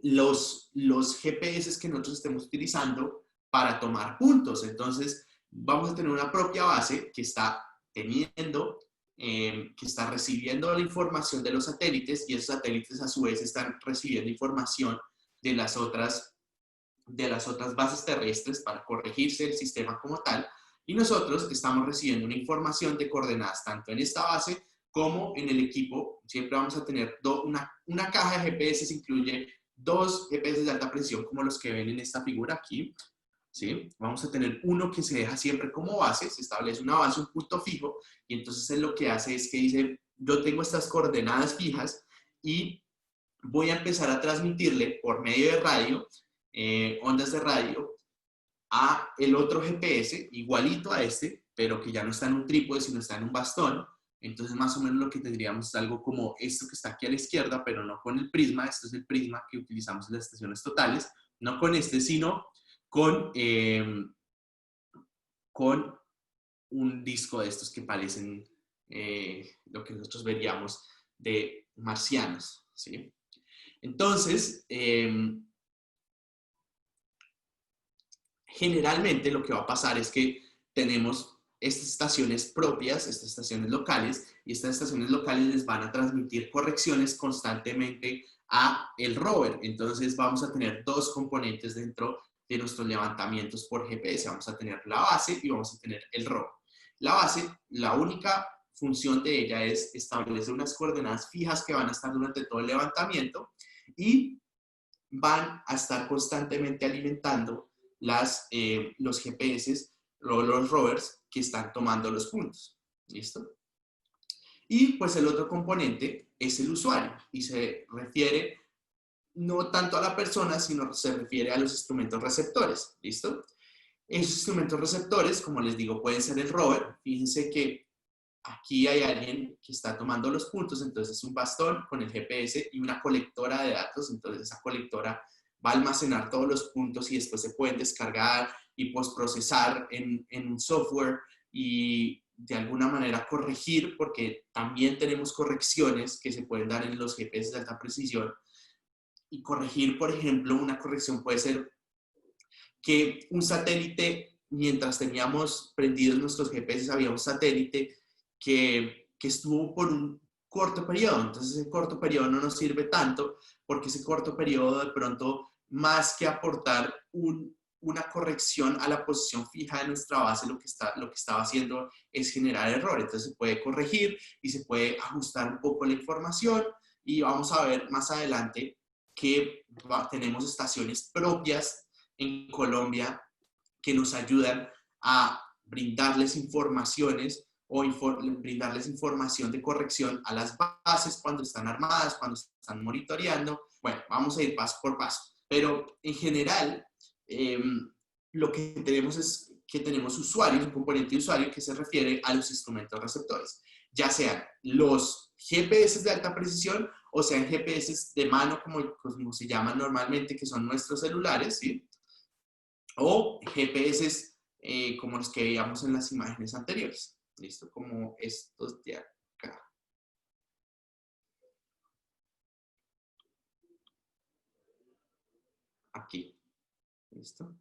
los GPS que nosotros estemos utilizando para tomar puntos. Entonces, vamos a tener una propia base que está teniendo que está recibiendo la información de los satélites, y esos satélites a su vez están recibiendo información de las otras bases terrestres para corregirse el sistema como tal, y nosotros estamos recibiendo una información de coordenadas tanto en esta base como en el equipo. Siempre vamos a tener una caja de GPS, incluye 2 GPS de alta precisión como los que ven en esta figura aquí, ¿sí? Vamos a tener uno que se deja siempre como base, se establece una base, un punto fijo, y entonces él lo que hace es que dice, yo tengo estas coordenadas fijas y voy a empezar a transmitirle por medio de radio, ondas de radio, a el otro GPS, igualito a este, pero que ya no está en un trípode, sino está en un bastón. Entonces más o menos lo que tendríamos es algo como esto que está aquí a la izquierda, pero no con el prisma. Esto es el prisma que utilizamos en las estaciones totales, no con este, sino con un disco de estos que parecen lo que nosotros veríamos de marcianos, ¿sí? Entonces, generalmente lo que va a pasar es que tenemos estas estaciones propias, estas estaciones locales, y estas estaciones locales les van a transmitir correcciones constantemente a el rover. Entonces vamos a tener 2 componentes dentro de nuestros levantamientos por GPS. Vamos a tener la base y vamos a tener el rover. La base, la única función de ella es establecer unas coordenadas fijas que van a estar durante todo el levantamiento y van a estar constantemente alimentando los GPS, los rovers que están tomando los puntos. ¿Listo? Y pues el otro componente es el usuario y se refiere no tanto a la persona, sino se refiere a los instrumentos receptores. ¿Listo? Esos instrumentos receptores, como les digo, pueden ser el rover. Fíjense que aquí hay alguien que está tomando los puntos, entonces es un bastón con el GPS y una colectora de datos. Entonces esa colectora va a almacenar todos los puntos y después se pueden descargar y postprocesar en un software y de alguna manera corregir, porque también tenemos correcciones que se pueden dar en los GPS de alta precisión. Y corregir, por ejemplo, una corrección puede ser que un satélite, mientras teníamos prendidos nuestros GPS, había un satélite que estuvo por un corto periodo. Entonces ese corto periodo no nos sirve tanto, porque ese corto periodo de pronto, más que aportar una corrección a la posición fija de nuestra base, lo que estaba haciendo es generar error. Entonces se puede corregir y se puede ajustar un poco la información, y vamos a ver más adelante que tenemos estaciones propias en Colombia que nos ayudan a brindarles informaciones o brindarles información de corrección a las bases cuando están armadas, cuando están monitoreando. Bueno, vamos a ir paso por paso. Pero en general, lo que tenemos es que tenemos usuarios, un componente de usuario que se refiere a los instrumentos receptores, ya sean los GPS de alta precisión o sean GPS de mano, como se llaman normalmente, que son nuestros celulares, ¿sí? O GPS como los que veíamos en las imágenes anteriores. ¿Listo? Como estos de acá. Aquí. ¿Listo?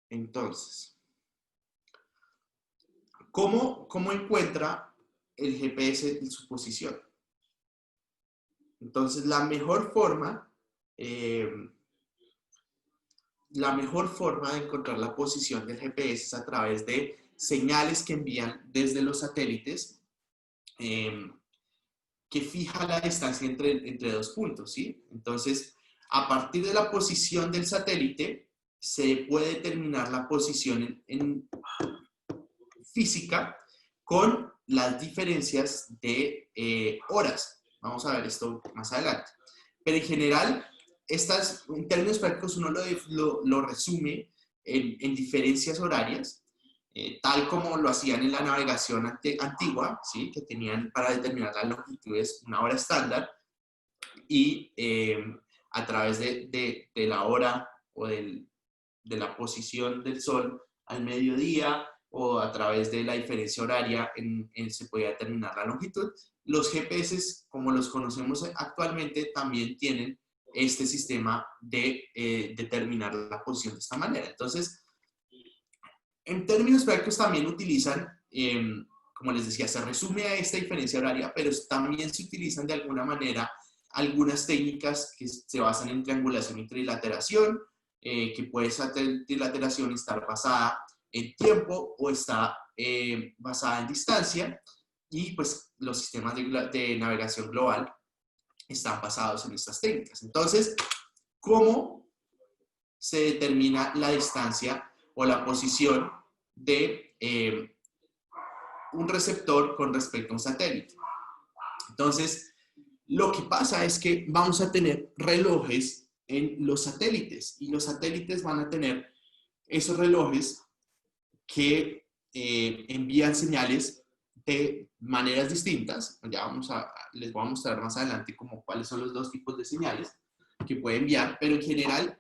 Entonces, ¿cómo encuentra el GPS en su posición? Entonces, la mejor forma de encontrar la posición del GPS es a través de señales que envían desde los satélites, que fija la distancia entre 2 puntos, ¿sí? Entonces, a partir de la posición del satélite, se puede determinar la posición en física con las diferencias de horas. Vamos a ver esto más adelante. Pero en general, en términos prácticos, uno lo resume en diferencias horarias, tal como lo hacían en la navegación antigua, ¿sí? Que tenían para determinar las longitudes una hora estándar, y a través de la hora o de la posición del sol al mediodía, o a través de la diferencia horaria se podía determinar la longitud. Los GPS, como los conocemos actualmente, también tienen este sistema de determinar la posición de esta manera. Entonces, en términos prácticos también utilizan, como les decía, se resume a esta diferencia horaria, pero también se utilizan de alguna manera algunas técnicas que se basan en triangulación y triliteración, que puede esa triliteración estar basada en tiempo o está basada en distancia, y pues los sistemas de navegación global están basados en estas técnicas. Entonces, ¿cómo se determina la distancia o la posición de un receptor con respecto a un satélite? Entonces, lo que pasa es que vamos a tener relojes en los satélites, y los satélites van a tener esos relojes que envían señales de maneras distintas. Ya les voy a mostrar más adelante cuáles son los dos tipos de señales que puede enviar, pero en general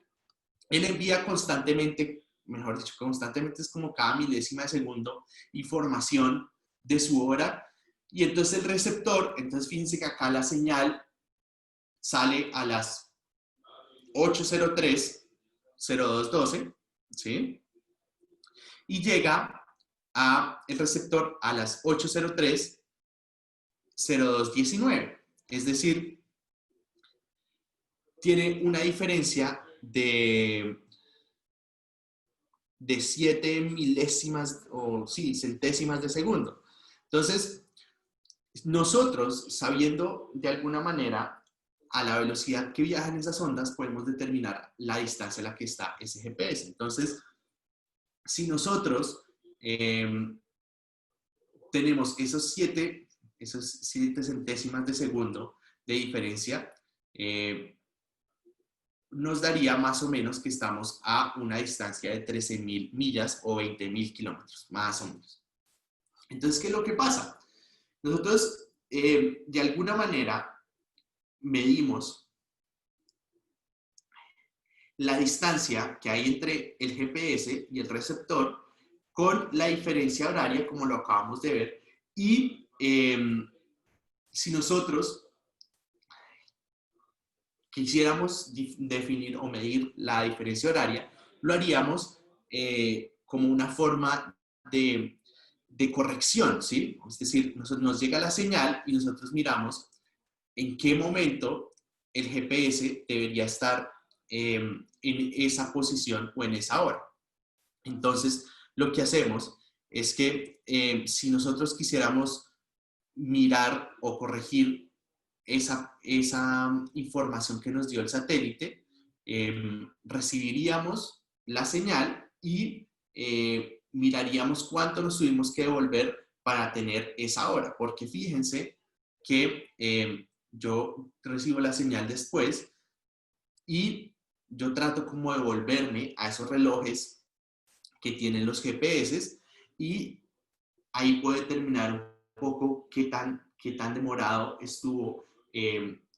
él envía constantemente, mejor dicho, constantemente es como cada milésima de segundo, información de su hora. Y entonces el receptor, entonces fíjense que acá la señal sale a las 8:03:02:12, ¿sí? Y llega el receptor a las 8:03:02:19. Es decir, tiene una diferencia de 7 milésimas, o sí, centésimas de segundo. Entonces, nosotros, sabiendo de alguna manera a la velocidad que viajan esas ondas, podemos determinar la distancia a la que está ese GPS. Entonces, si nosotros tenemos esos 7 centésimas de segundo de diferencia, nos daría más o menos que estamos a una distancia de 13.000 millas o 20.000 kilómetros, más o menos. Entonces, ¿qué es lo que pasa? Nosotros, de alguna manera, medimos la distancia que hay entre el GPS y el receptor con la diferencia horaria, como lo acabamos de ver, y si nosotros quisiéramos definir o medir la diferencia horaria, lo haríamos como una forma de corrección, ¿sí? Es decir, nos llega la señal y nosotros miramos en qué momento el GPS debería estar en esa posición o en esa hora. Entonces, lo que hacemos es que si nosotros quisiéramos mirar o corregir esa información que nos dio el satélite, recibiríamos la señal y miraríamos cuánto nos tuvimos que devolver para tener esa hora, porque fíjense que yo recibo la señal después y yo trato como de devolverme a esos relojes que tienen los GPS, y ahí puedo determinar un poco qué tan demorado estuvo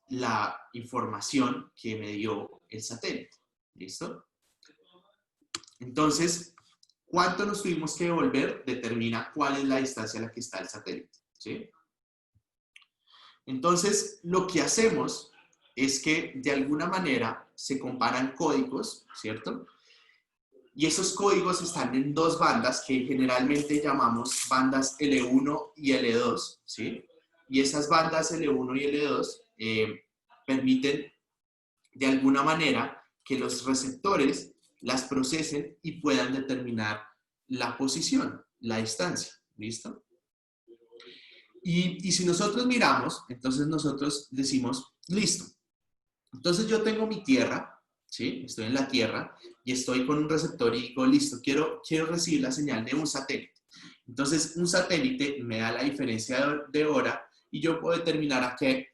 la información que me dio el satélite. ¿Listo? Entonces, cuánto nos tuvimos que devolver determina cuál es la distancia a la que está el satélite, ¿sí? Entonces, lo que hacemos es que de alguna manera se comparan códigos, ¿cierto? Y esos códigos están en dos bandas que generalmente llamamos bandas L1 y L2, ¿sí? Y esas bandas L1 y L2 permiten de alguna manera que los receptores las procesen y puedan determinar la posición, la distancia, ¿listo? Y si nosotros miramos, entonces nosotros decimos, listo. Entonces yo tengo mi Tierra, ¿sí? Estoy en la Tierra y estoy con un receptor y digo, listo, quiero recibir la señal de un satélite. Entonces un satélite me da la diferencia de hora y yo puedo determinar a qué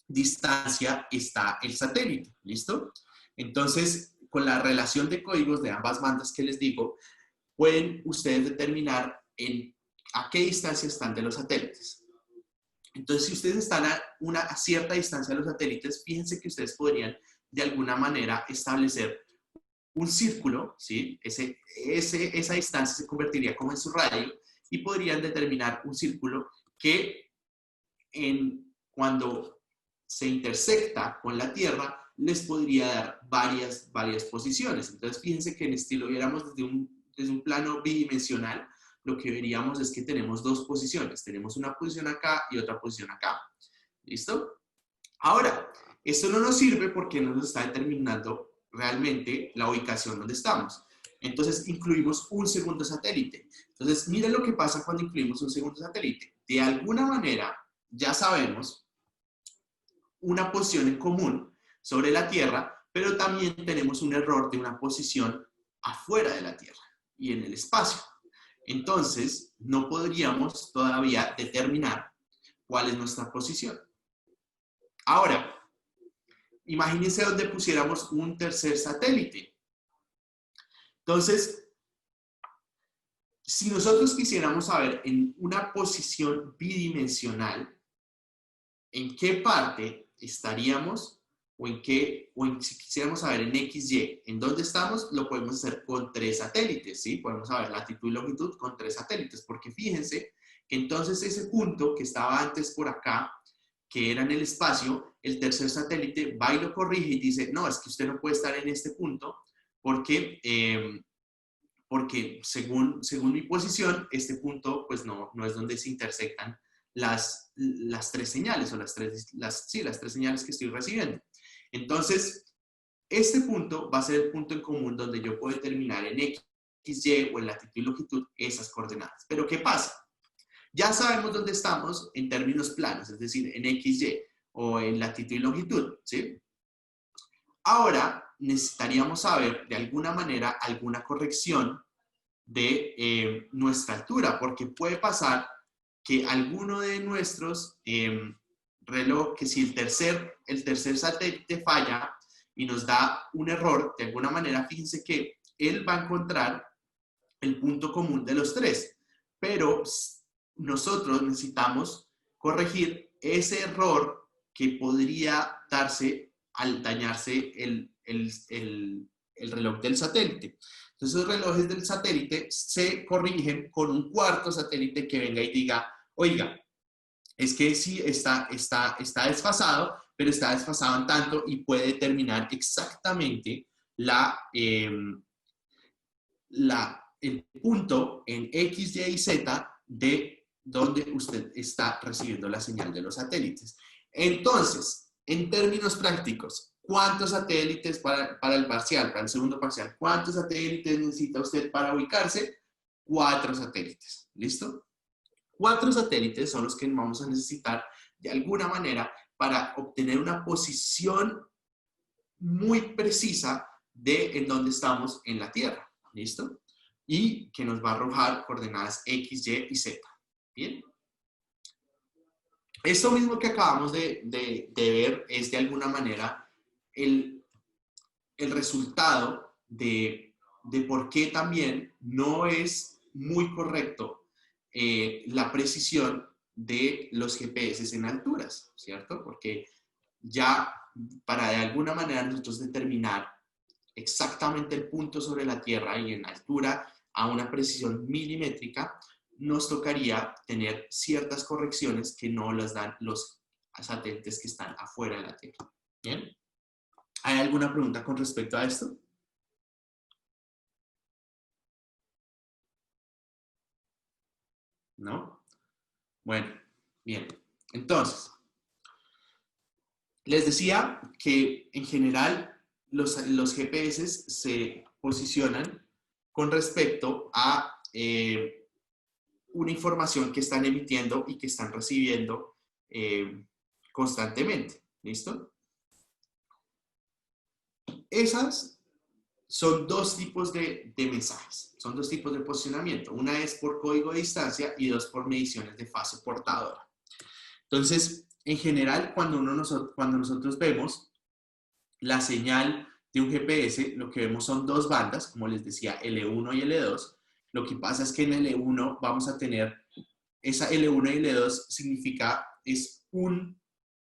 distancia está el satélite, ¿listo? Entonces, con la relación de códigos de ambas bandas que les digo, pueden ustedes determinar a qué distancia están de los satélites. Entonces, si ustedes están a cierta distancia de los satélites, fíjense que ustedes podrían de alguna manera establecer un círculo, ¿sí? Esa distancia se convertiría como en su radio y podrían determinar un círculo que cuando se intersecta con la Tierra, les podría dar varias posiciones. Entonces, fíjense que si lo viéramos desde un plano bidimensional, lo que veríamos es que tenemos dos posiciones. Tenemos una posición acá y otra posición acá. ¿Listo? Ahora, esto no nos sirve porque no nos está determinando realmente la ubicación donde estamos. Entonces, incluimos un segundo satélite. Entonces, miren lo que pasa cuando incluimos un segundo satélite. De alguna manera, ya sabemos una posición en común sobre la Tierra, pero también tenemos un error de una posición afuera de la Tierra y en el espacio. Entonces, no podríamos todavía determinar cuál es nuestra posición. Ahora, imagínense donde pusiéramos un tercer satélite. Entonces, si nosotros quisiéramos saber en una posición bidimensional en qué parte estaríamos si quisiéramos saber en XY en dónde estamos, lo podemos hacer con 3 satélites, ¿sí? Podemos saber latitud y longitud con 3 satélites, porque fíjense que entonces ese punto que estaba antes por acá, que era en el espacio, el tercer satélite va y lo corrige y dice, no, es que usted no puede estar en este punto porque según mi posición, este punto pues no es donde se intersectan las 3 señales o las tres señales que estoy recibiendo. Entonces, este punto va a ser el punto en común donde yo puedo determinar en X, Y o en latitud y longitud esas coordenadas. Pero ¿qué pasa? Ya sabemos dónde estamos en términos planos, es decir, en X, Y o en latitud y longitud, ¿sí? Ahora necesitaríamos saber de alguna manera alguna corrección de nuestra altura, porque puede pasar que alguno de nuestros reloj, que si el tercer satélite falla y nos da un error, de alguna manera, fíjense que él va a encontrar el punto común de los 3, pero nosotros necesitamos corregir ese error que podría darse al dañarse el reloj del satélite. Entonces, los relojes del satélite se corrigen con un cuarto satélite que venga y diga, oiga, es que sí está desfasado, pero está desfasado en tanto y puede determinar exactamente el punto en X, Y y Z de donde usted está recibiendo la señal de los satélites. Entonces, en términos prácticos, ¿cuántos satélites para el segundo parcial? ¿Cuántos satélites necesita usted para ubicarse? 4 satélites. ¿Listo? 4 satélites son los que vamos a necesitar de alguna manera para obtener una posición muy precisa de en dónde estamos en la Tierra. ¿Listo? Y que nos va a arrojar coordenadas X, Y y Z. ¿Bien? Esto mismo que acabamos de ver es de alguna manera el resultado de por qué también no es muy correcto la precisión de los GPS en alturas, ¿cierto? Porque ya para de alguna manera nosotros determinar exactamente el punto sobre la Tierra y en altura a una precisión milimétrica, nos tocaría tener ciertas correcciones que no las dan los satélites que están afuera de la Tierra. ¿Bien? ¿Hay alguna pregunta con respecto a esto? ¿No? Bueno, bien. Entonces, les decía que en general los GPS se posicionan con respecto a una información que están emitiendo y que están recibiendo constantemente. ¿Listo? Esas son 2 tipos de mensajes, son 2 tipos de posicionamiento. Una es por código de distancia y 2 por mediciones de fase portadora. Entonces, en general, cuando nosotros vemos la señal de un GPS, lo que vemos son 2 bandas, como les decía, L1 y L2. Lo que pasa es que en L1 vamos a tener, esa L1 y L2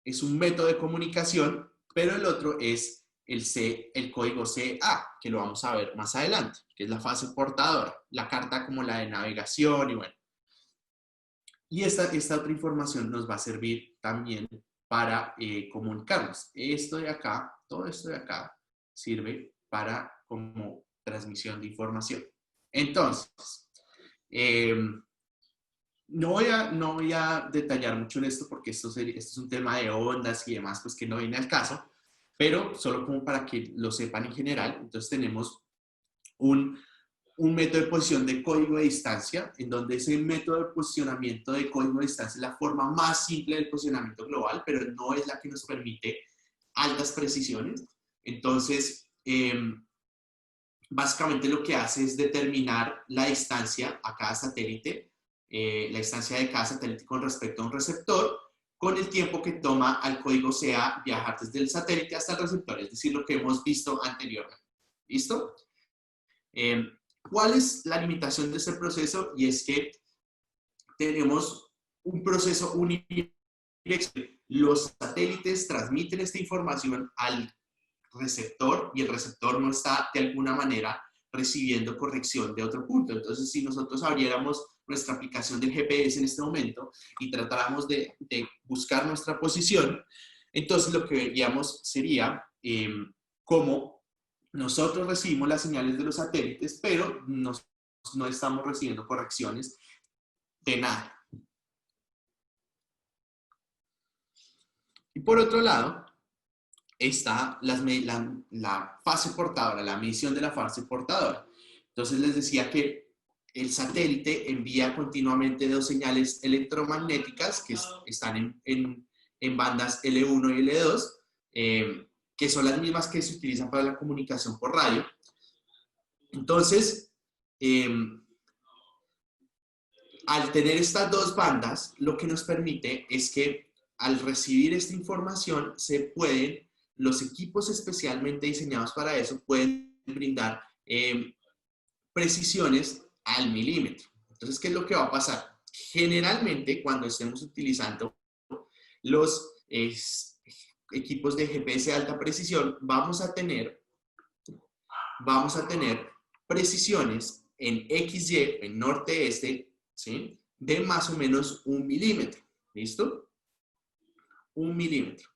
es un método de comunicación, pero el otro es el código CA, que lo vamos a ver más adelante, que es la fase portadora, la carta como la de navegación y bueno. Y esta otra información nos va a servir también para comunicarnos. Esto de acá, todo esto de acá, sirve para como transmisión de información. Entonces, no voy a detallar mucho en esto porque esto es un tema de ondas y demás, pues que no viene al caso, pero solo como para que lo sepan en general. Entonces tenemos un método de posición de código de distancia, en donde ese método de posicionamiento de código de distancia es la forma más simple del posicionamiento global, pero no es la que nos permite altas precisiones. Entonces, básicamente lo que hace es determinar la distancia a cada satélite, la distancia de cada satélite con respecto a un receptor, con el tiempo que toma al código SEA viajar desde el satélite hasta el receptor, es decir, lo que hemos visto anteriormente. ¿Listo? ¿Cuál es la limitación de este proceso? Y es que tenemos un proceso unidireccional. Los satélites transmiten esta información al receptor y el receptor no está de alguna manera recibiendo corrección de otro punto. Entonces, si nosotros abriéramos nuestra aplicación del GPS en este momento y tratáramos de buscar nuestra posición, entonces lo que veríamos sería cómo nosotros recibimos las señales de los satélites, pero no estamos recibiendo correcciones de nada. Y por otro lado, está la fase portadora, la medición de la fase portadora. Entonces les decía que el satélite envía continuamente dos señales electromagnéticas que están en bandas L1 y L2, que son las mismas que se utilizan para la comunicación por radio. Entonces, al tener estas dos bandas, lo que nos permite es que al recibir esta información los equipos especialmente diseñados para eso pueden brindar precisiones al milímetro. Entonces, ¿qué es lo que va a pasar? Generalmente, cuando estemos utilizando los equipos de GPS de alta precisión, vamos a tener precisiones en XY, en norte-este, ¿sí? De más o menos 1 milímetro. ¿Listo? 1 milímetro.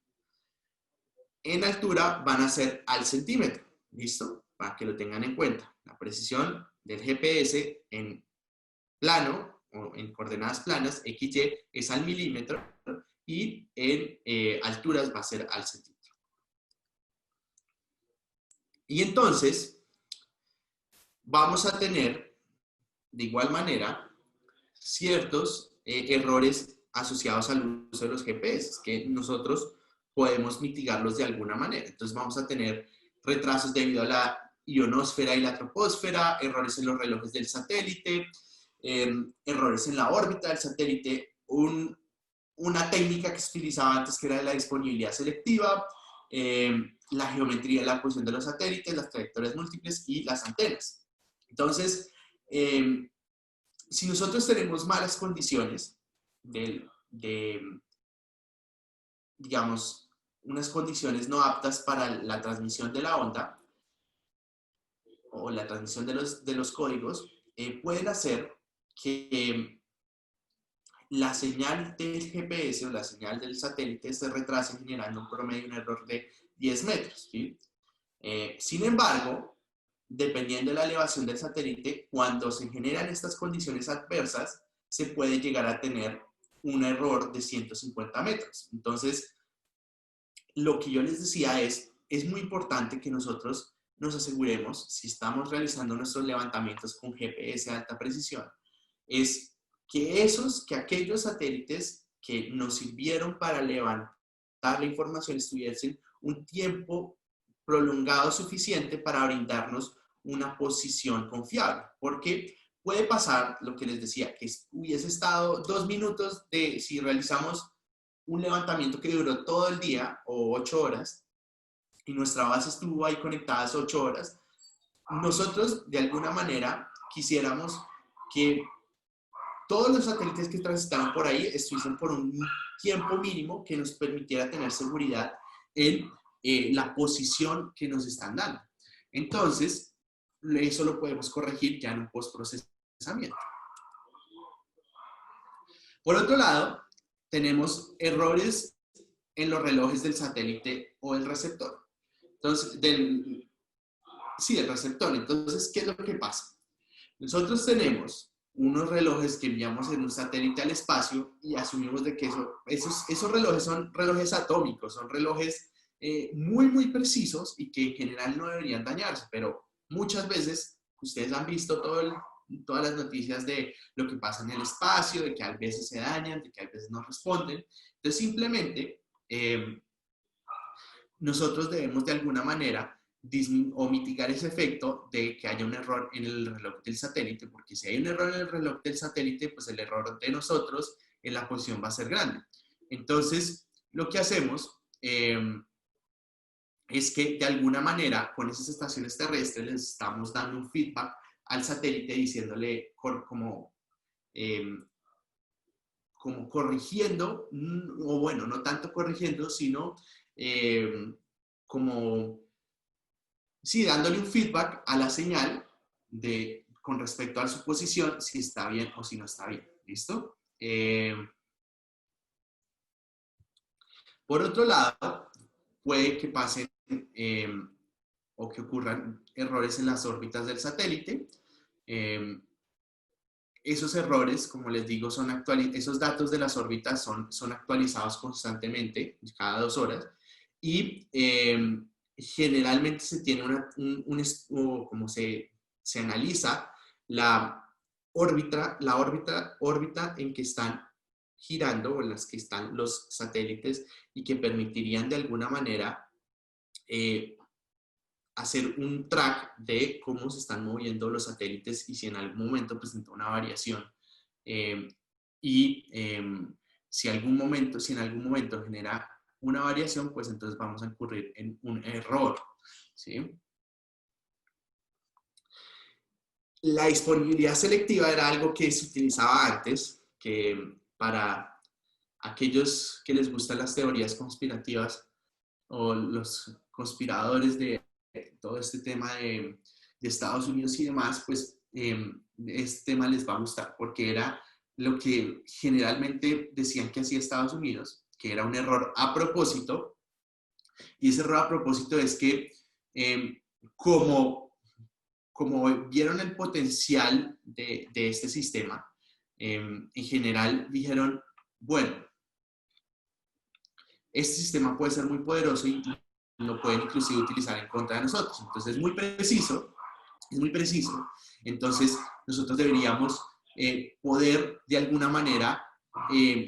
En altura van a ser al centímetro. ¿Listo? Para que lo tengan en cuenta. La precisión del GPS en plano o en coordenadas planas, XY, es al milímetro y en alturas va a ser al centímetro. Y entonces vamos a tener de igual manera ciertos errores asociados al uso de los GPS que nosotros podemos mitigarlos de alguna manera. Entonces vamos a tener retrasos debido a la ionosfera y la troposfera, errores en los relojes del satélite, errores en la órbita del satélite, una técnica que se utilizaba antes que era de la disponibilidad selectiva, la geometría de la posición de los satélites, las trayectorias múltiples y las antenas. Entonces, si nosotros tenemos malas condiciones digamos, unas condiciones no aptas para la transmisión de la onda o la transmisión de los códigos, pueden hacer que la señal del GPS o la señal del satélite se retrase generando un promedio, un error de 10 metros. ¿Sí? Sin embargo, dependiendo de la elevación del satélite, cuando se generan estas condiciones adversas, se puede llegar a tener un error de 150 metros. Entonces, lo que yo les decía es muy importante que nosotros nos aseguremos, si estamos realizando nuestros levantamientos con GPS de alta precisión, es que aquellos satélites que nos sirvieron para levantar la información estuviesen un tiempo prolongado suficiente para brindarnos una posición confiable. Porque puede pasar lo que les decía, que hubiese estado 2 minutos si realizamos un levantamiento que duró todo el día o 8 horas y nuestra base estuvo ahí conectada 8 horas, nosotros de alguna manera quisiéramos que todos los satélites que transitaban por ahí estuviesen por un tiempo mínimo que nos permitiera tener seguridad en la posición que nos están dando. Entonces, eso lo podemos corregir ya en un postprocesamiento. Por otro lado, tenemos errores en los relojes del satélite o del receptor. Entonces, del receptor. Entonces, ¿qué es lo que pasa? Nosotros tenemos unos relojes que enviamos en un satélite al espacio y asumimos de que esos relojes son relojes atómicos, son relojes muy, muy precisos y que en general no deberían dañarse, pero muchas veces ustedes han visto todas las noticias de lo que pasa en el espacio, de que a veces se dañan, de que a veces no responden. Entonces, simplemente, nosotros debemos de alguna manera o mitigar ese efecto de que haya un error en el reloj del satélite, porque si hay un error en el reloj del satélite, pues el error de nosotros en la posición va a ser grande. Entonces, lo que hacemos es que de alguna manera con esas estaciones terrestres les estamos dando un feedback al satélite diciéndole como corrigiendo, o bueno, no tanto corrigiendo, sino dándole un feedback a la señal con respecto a su posición, si está bien o si no está bien. ¿Listo? Por otro lado, puede que pasen o que ocurran errores en las órbitas del satélite. Esos errores, como les digo, esos datos de las órbitas son actualizados constantemente, cada 2 horas, y generalmente se tiene como se analiza la órbita en que están girando o en las que están los satélites y que permitirían de alguna manera hacer un track de cómo se están moviendo los satélites y si en algún momento presenta una variación. Si en algún momento genera una variación, pues entonces vamos a incurrir en un error, ¿sí? La disponibilidad selectiva era algo que se utilizaba antes, que para aquellos que les gustan las teorías conspirativas o los conspiradores de todo este tema de Estados Unidos y demás, pues este tema les va a gustar, porque era lo que generalmente decían que hacía Estados Unidos, que era un error a propósito, y ese error a propósito es que como vieron el potencial de este sistema, en general dijeron, bueno, este sistema puede ser muy poderoso y lo pueden inclusive utilizar en contra de nosotros. Entonces es muy preciso. Entonces nosotros deberíamos poder de alguna manera,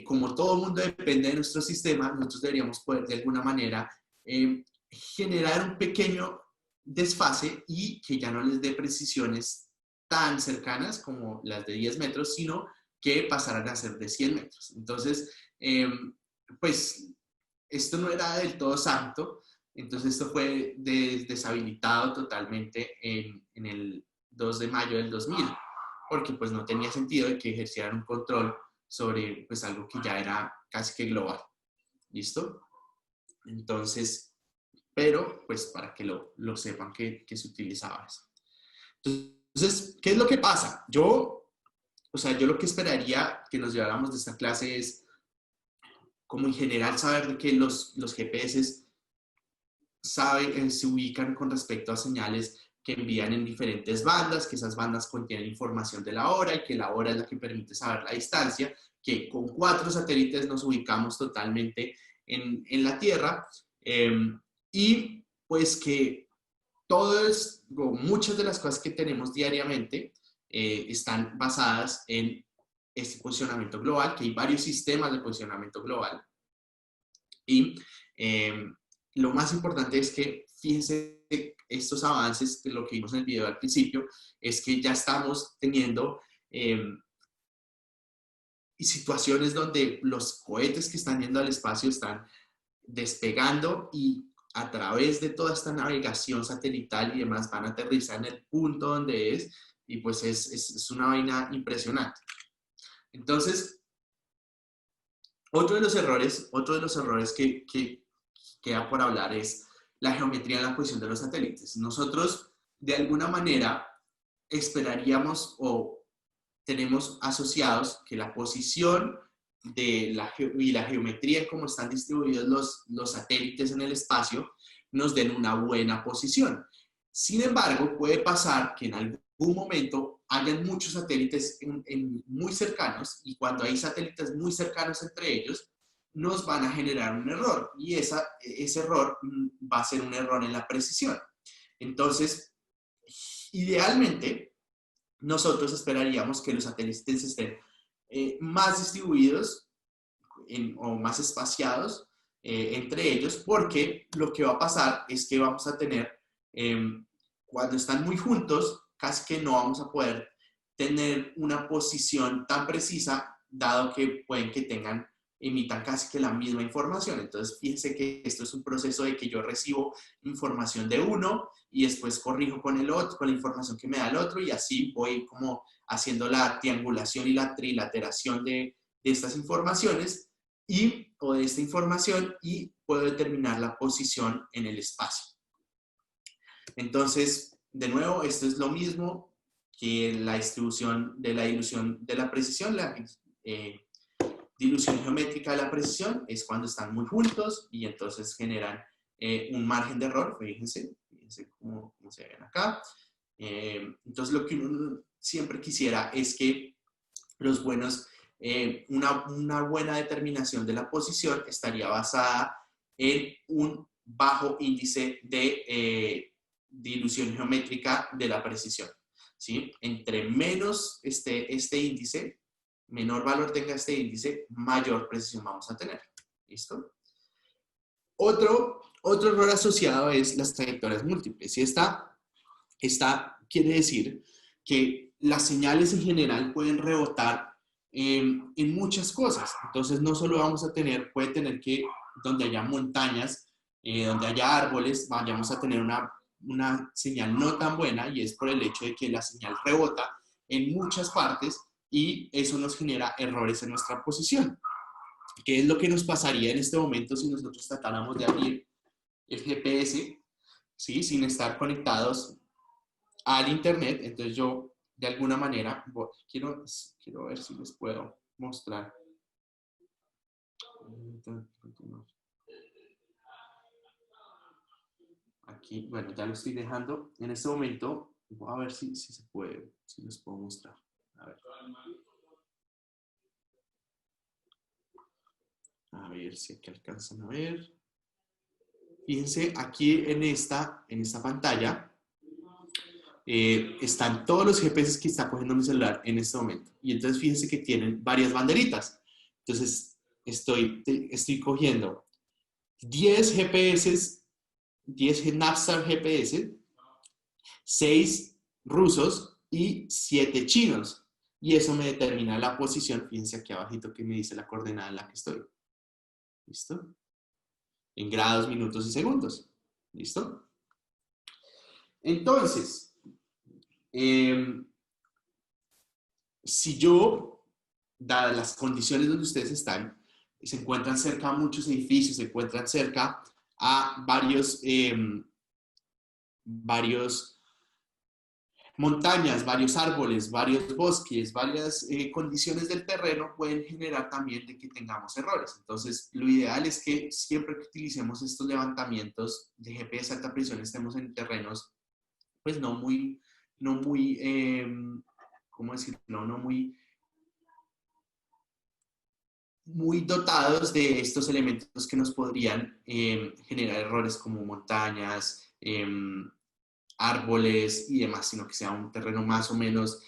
como todo el mundo depende de nuestro sistema, nosotros deberíamos poder de alguna manera generar un pequeño desfase y que ya no les dé precisiones tan cercanas como las de 10 metros, sino que pasaran a ser de 100 metros. Entonces, pues esto no era del todo santo, entonces esto fue deshabilitado totalmente en el 2 de mayo del 2000, porque pues no tenía sentido de que ejercieran un control sobre pues algo que ya era casi que global. ¿Listo? Entonces, pero pues para que lo sepan que se utilizaba eso. Entonces, ¿qué es lo que pasa? Yo lo que esperaría que nos lleváramos de esta clase es, como en general, saber de que los GPS se ubican con respecto a señales que envían en diferentes bandas, que esas bandas contienen información de la hora y que la hora es la que permite saber la distancia, que con 4 satélites nos ubicamos totalmente en la Tierra, y pues que muchas de las cosas que tenemos diariamente están basadas en este posicionamiento global, que hay varios sistemas de posicionamiento global. Y lo más importante es que, fíjense, estos avances, de lo que vimos en el video al principio, es que ya estamos teniendo situaciones donde los cohetes que están yendo al espacio están despegando y a través de toda esta navegación satelital y demás van a aterrizar en el punto donde es, y pues es una vaina impresionante. Entonces, otro de los errores que queda por hablar es la geometría de la posición de los satélites. Nosotros, de alguna manera, esperaríamos o tenemos asociados que la posición y la geometría en cómo están distribuidos los satélites en el espacio nos den una buena posición. Sin embargo, puede pasar que en algún momento hayan muchos satélites muy cercanos, y cuando hay satélites muy cercanos entre ellos, nos van a generar un error, y ese error va a ser un error en la precisión. Entonces, idealmente, nosotros esperaríamos que los satélites estén más distribuidos o más espaciados entre ellos, porque lo que va a pasar es que vamos a tener, cuando están muy juntos, casi que no vamos a poder tener una posición tan precisa, dado que pueden que emitan casi que la misma información. Entonces, fíjense que esto es un proceso de que yo recibo información de uno y después corrijo con el otro, con la información que me da el otro, y así voy como haciendo la triangulación y la trilateración de estas informaciones o de esta información, y puedo determinar la posición en el espacio. Entonces, de nuevo, esto es lo mismo que la distribución de la dilución de la precisión. La dilución geométrica de la precisión es cuando están muy juntos y entonces generan un margen de error. Fíjense cómo se ven acá. Entonces, lo que uno siempre quisiera es que una buena determinación de la posición estaría basada en un bajo índice de dilución geométrica de la precisión, ¿sí? Entre menos este índice, menor valor tenga este índice, mayor precisión vamos a tener. ¿Listo? Otro error asociado es las trayectorias múltiples. Y esta quiere decir que las señales en general pueden rebotar en muchas cosas. Entonces, no solo puede tener que, donde haya montañas, donde haya árboles, vayamos a tener una señal no tan buena, y es por el hecho de que la señal rebota en muchas partes y eso nos genera errores en nuestra posición. ¿Qué es lo que nos pasaría en este momento si nosotros tratáramos de abrir el GPS, ¿sí? Sin estar conectados al internet? Entonces yo, de alguna manera, quiero ver si les puedo mostrar. Aquí, bueno, ya lo estoy dejando. En este momento, voy a ver si se puede, si les puedo mostrar. A ver si aquí alcanzan a ver. Fíjense, aquí en esta pantalla están todos los GPS que está cogiendo mi celular en este momento. Y entonces fíjense que tienen varias banderitas. Entonces estoy cogiendo 10 GPS, 10 Navstar GPS, 6 rusos y 7 chinos. Y eso me determina la posición. Fíjense aquí abajito que me dice la coordenada en la que estoy. ¿Listo? En grados, minutos y segundos. ¿Listo? Entonces, si yo, dadas las condiciones donde ustedes están, se encuentran cerca a muchos edificios, se encuentran cerca a varios montañas, varios árboles, varios bosques, varias condiciones del terreno pueden generar también de que tengamos errores. Entonces, lo ideal es que siempre que utilicemos estos levantamientos de GPS alta precisión estemos en terrenos, pues no muy, ¿cómo decirlo? No muy dotados de estos elementos que nos podrían generar errores como montañas, árboles y demás, sino que sea un terreno más o menos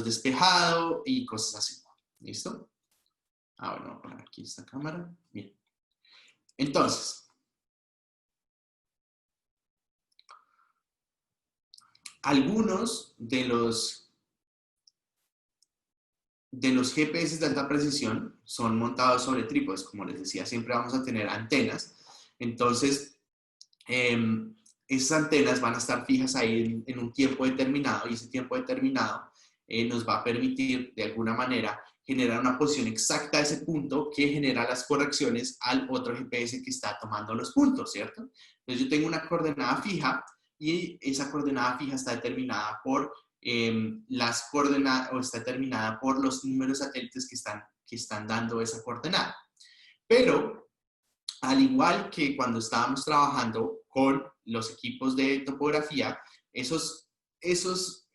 despejado y cosas así. ¿Listo? Bueno, aquí esta cámara. Bien. Entonces, algunos de los GPS de alta precisión son montados sobre trípodes. Como les decía, siempre vamos a tener antenas. Entonces, esas antenas van a estar fijas ahí en un tiempo determinado, y ese tiempo determinado nos va a permitir de alguna manera generar una posición exacta de ese punto que genera las correcciones al otro GPS que está tomando los puntos, ¿cierto? Entonces yo tengo una coordenada fija y esa coordenada fija está determinada por las coordenadas, o está determinada por los números satélites que están dando esa coordenada. Pero, al igual que cuando estábamos trabajando con los equipos de topografía, esos GPS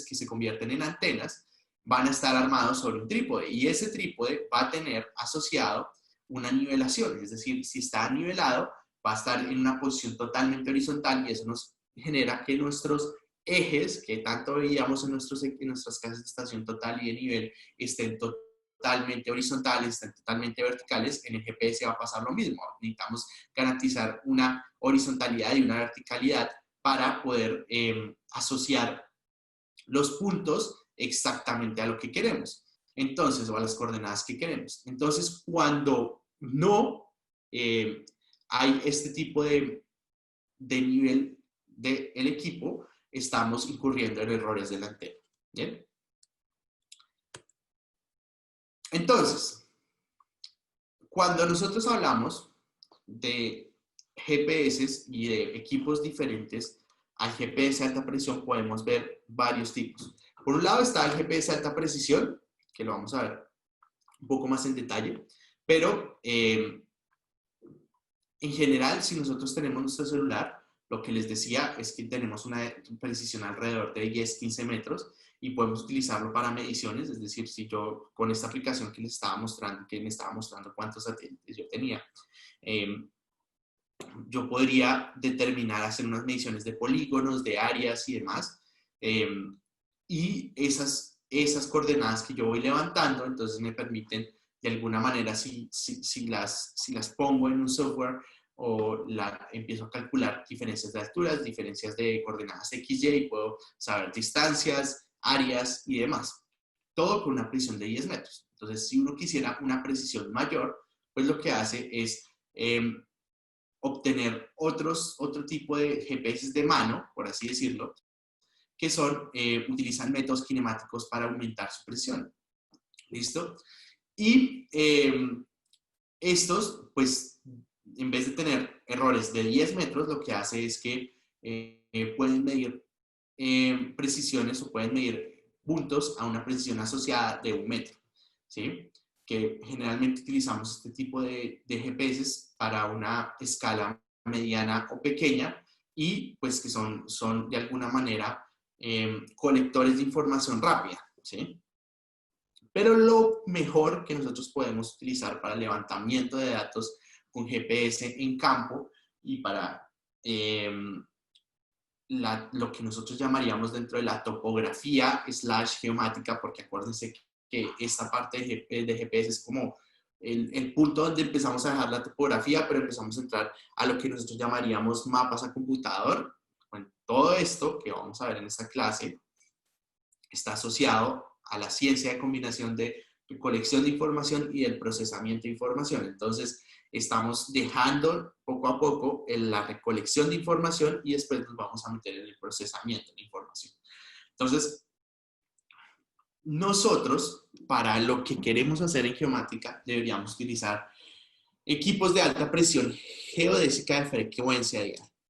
que se convierten en antenas van a estar armados sobre un trípode, y ese trípode va a tener asociado una nivelación, es decir, si está nivelado, va a estar en una posición totalmente horizontal, y eso nos genera que nuestros ejes, que tanto veíamos en nuestras casas de estación total y de nivel, estén totalmente horizontales, estén totalmente verticales. En el GPS va a pasar lo mismo. Necesitamos garantizar una horizontalidad y una verticalidad para poder asociar los puntos exactamente a lo que queremos. Entonces, o a las coordenadas que queremos. Entonces, cuando no hay este tipo de nivel del equipo, estamos incurriendo en errores de la antena. ¿Bien? Entonces, cuando nosotros hablamos de GPS y de equipos diferentes, al GPS de alta precisión podemos ver varios tipos. Por un lado está el GPS de alta precisión, que lo vamos a ver un poco más en detalle, pero en general, si nosotros tenemos nuestro celular, lo que les decía es que tenemos una precisión alrededor de 10-15 metros y podemos utilizarlo para mediciones. Es decir, si yo con esta aplicación que les estaba mostrando, que me estaba mostrando cuántos satélites yo tenía, yo podría determinar, hacer unas mediciones de polígonos, de áreas y demás, y esas coordenadas que yo voy levantando, entonces me permiten de alguna manera, si las pongo en un software o empiezo a calcular diferencias de alturas, diferencias de coordenadas XY, y puedo saber distancias, áreas y demás. Todo con una precisión de 10 metros. Entonces, si uno quisiera una precisión mayor, pues lo que hace es obtener otro tipo de GPS de mano, por así decirlo, que utilizan métodos kinemáticos para aumentar su precisión. ¿Listo? Y estos, pues, en vez de tener errores de 10 metros, lo que hace es que pueden medir precisiones, o pueden medir puntos a una precisión asociada de 1 metro, ¿sí? Que generalmente utilizamos este tipo de GPS para una escala mediana o pequeña, y pues que son de alguna manera colectores de información rápida, ¿sí? Pero lo mejor que nosotros podemos utilizar para levantamiento de datos con GPS en campo y para lo que nosotros llamaríamos dentro de la topografía / geomática, porque acuérdense que esta parte de GPS es como el punto donde empezamos a dejar la topografía, pero empezamos a entrar a lo que nosotros llamaríamos mapas a computador. Bueno, todo esto que vamos a ver en esta clase está asociado a la ciencia de combinación de colección de información y del procesamiento de información. Entonces, estamos dejando poco a poco en la recolección de información, y después nos vamos a meter en el procesamiento de información. Entonces, nosotros, para lo que queremos hacer en geomática, deberíamos utilizar equipos de alta presión geodésica de frecuencia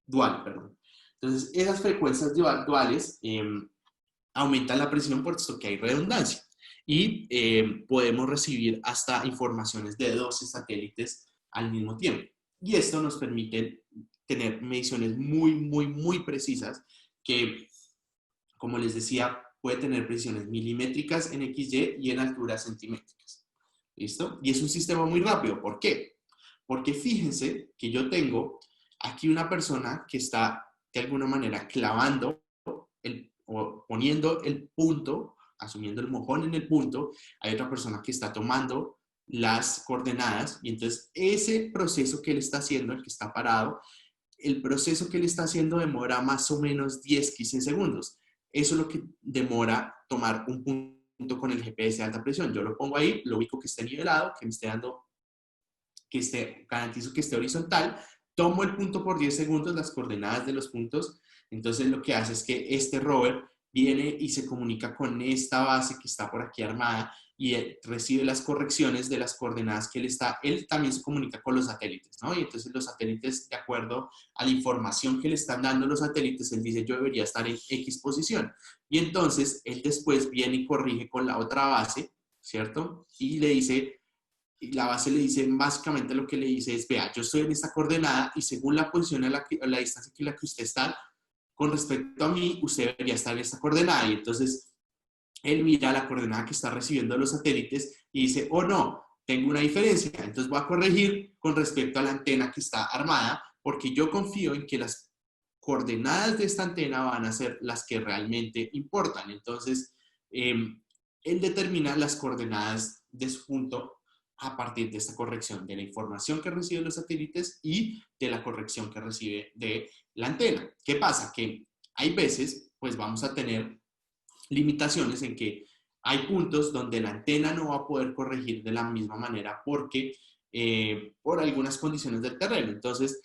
dual. Perdón. Entonces, esas frecuencias duales aumentan la presión, puesto que hay redundancia, y podemos recibir hasta informaciones de 12 satélites al mismo tiempo. Y esto nos permite tener mediciones muy, muy, muy precisas, que, como les decía, puede tener precisiones milimétricas en XY y en alturas centimétricas. ¿Listo? Y es un sistema muy rápido. ¿Por qué? Porque fíjense que yo tengo aquí una persona que está de alguna manera clavando o poniendo el punto, asumiendo el mojón en el punto. Hay otra persona que está tomando las coordenadas, y entonces ese proceso que él está haciendo, el que está parado, el proceso que él está haciendo demora más o menos 10-15 segundos. Eso es lo que demora tomar un punto con el GPS de alta presión. Yo lo pongo ahí, lo ubico que esté nivelado, que me esté dando, garantizo que esté horizontal, tomo el punto por 10 segundos, las coordenadas de los puntos. Entonces lo que hace es que este rover viene y se comunica con esta base que está por aquí armada y recibe las correcciones de las coordenadas que él también se comunica con los satélites, ¿no? Y entonces los satélites, de acuerdo a la información que le están dando los satélites, él dice, yo debería estar en X posición. Y entonces él después viene y corrige con la otra base, ¿cierto? Y le dice, y la base le dice, básicamente lo que le dice es, vea, yo estoy en esta coordenada y según la posición a la distancia en la que usted está, con respecto a mí, usted debería estar en esta coordenada. Y entonces él mira la coordenada que está recibiendo los satélites y dice, oh no, tengo una diferencia, entonces voy a corregir con respecto a la antena que está armada, porque yo confío en que las coordenadas de esta antena van a ser las que realmente importan. Entonces, él determina las coordenadas de su punto a partir de esta corrección, de la información que reciben los satélites y de la corrección que recibe de la antena. ¿Qué pasa? Que hay veces, pues vamos a tener limitaciones en que hay puntos donde la antena no va a poder corregir de la misma manera porque por algunas condiciones del terreno. Entonces,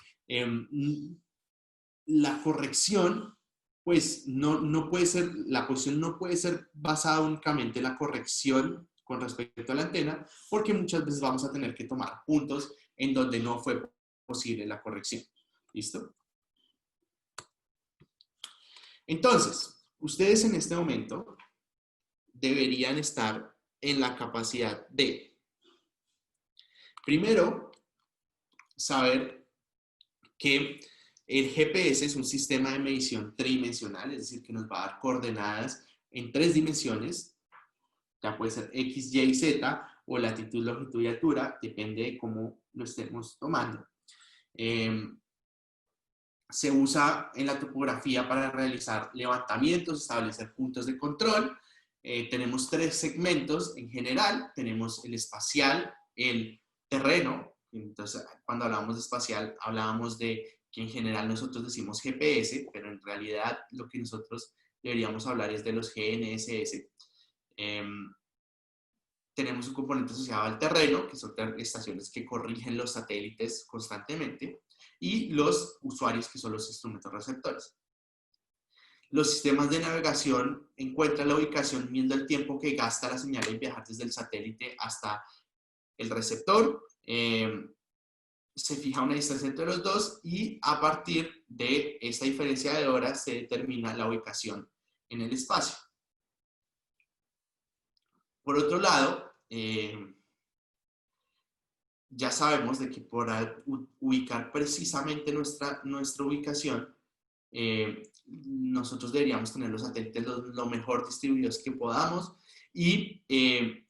la corrección, pues no puede ser, la posición no puede ser basada únicamente en la corrección con respecto a la antena, porque muchas veces vamos a tener que tomar puntos en donde no fue posible la corrección. ¿Listo? Entonces, ustedes en este momento deberían estar en la capacidad de, primero, saber que el GPS es un sistema de medición tridimensional, es decir, que nos va a dar coordenadas en 3 dimensiones, ya puede ser X, Y y Z, o latitud, longitud y altura, depende de cómo lo estemos tomando. Se usa en la topografía para realizar levantamientos, establecer puntos de control. Tenemos 3 segmentos en general. Tenemos el espacial, el terreno. Entonces, cuando hablamos de espacial, hablábamos de que en general nosotros decimos GPS, pero en realidad lo que nosotros deberíamos hablar es de los GNSS. Tenemos un componente asociado al terreno, que son estaciones que corrigen los satélites constantemente, y los usuarios, que son los instrumentos receptores. Los sistemas de navegación encuentran la ubicación midiendo el tiempo que gasta la señal en viajar desde el satélite hasta el receptor. Se fija una distancia entre los dos y a partir de esta diferencia de horas se determina la ubicación en el espacio. Por otro lado, ya sabemos de que por ubicar precisamente nuestra ubicación, nosotros deberíamos tener los satélites lo mejor distribuidos que podamos y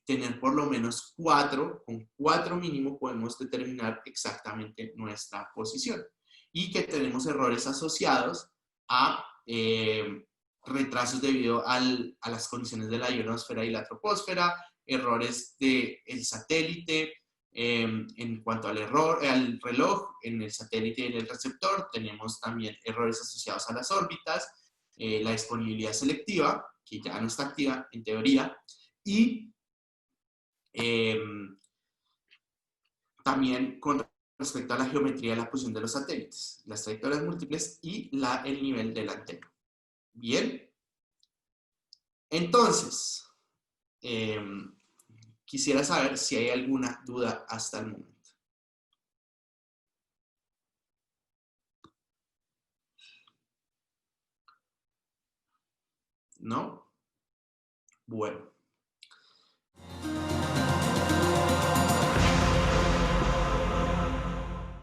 tener por lo menos 4, con 4 mínimo podemos determinar exactamente nuestra posición. Y que tenemos errores asociados a retrasos debido a las condiciones de la ionosfera y la troposfera, errores del satélite, en cuanto al reloj, en el satélite y en el receptor, tenemos también errores asociados a las órbitas, la disponibilidad selectiva, que ya no está activa en teoría, y también con respecto a la geometría de la posición de los satélites, las trayectorias múltiples y el nivel de la antena. Bien, entonces, quisiera saber si hay alguna duda hasta el momento. ¿No? Bueno.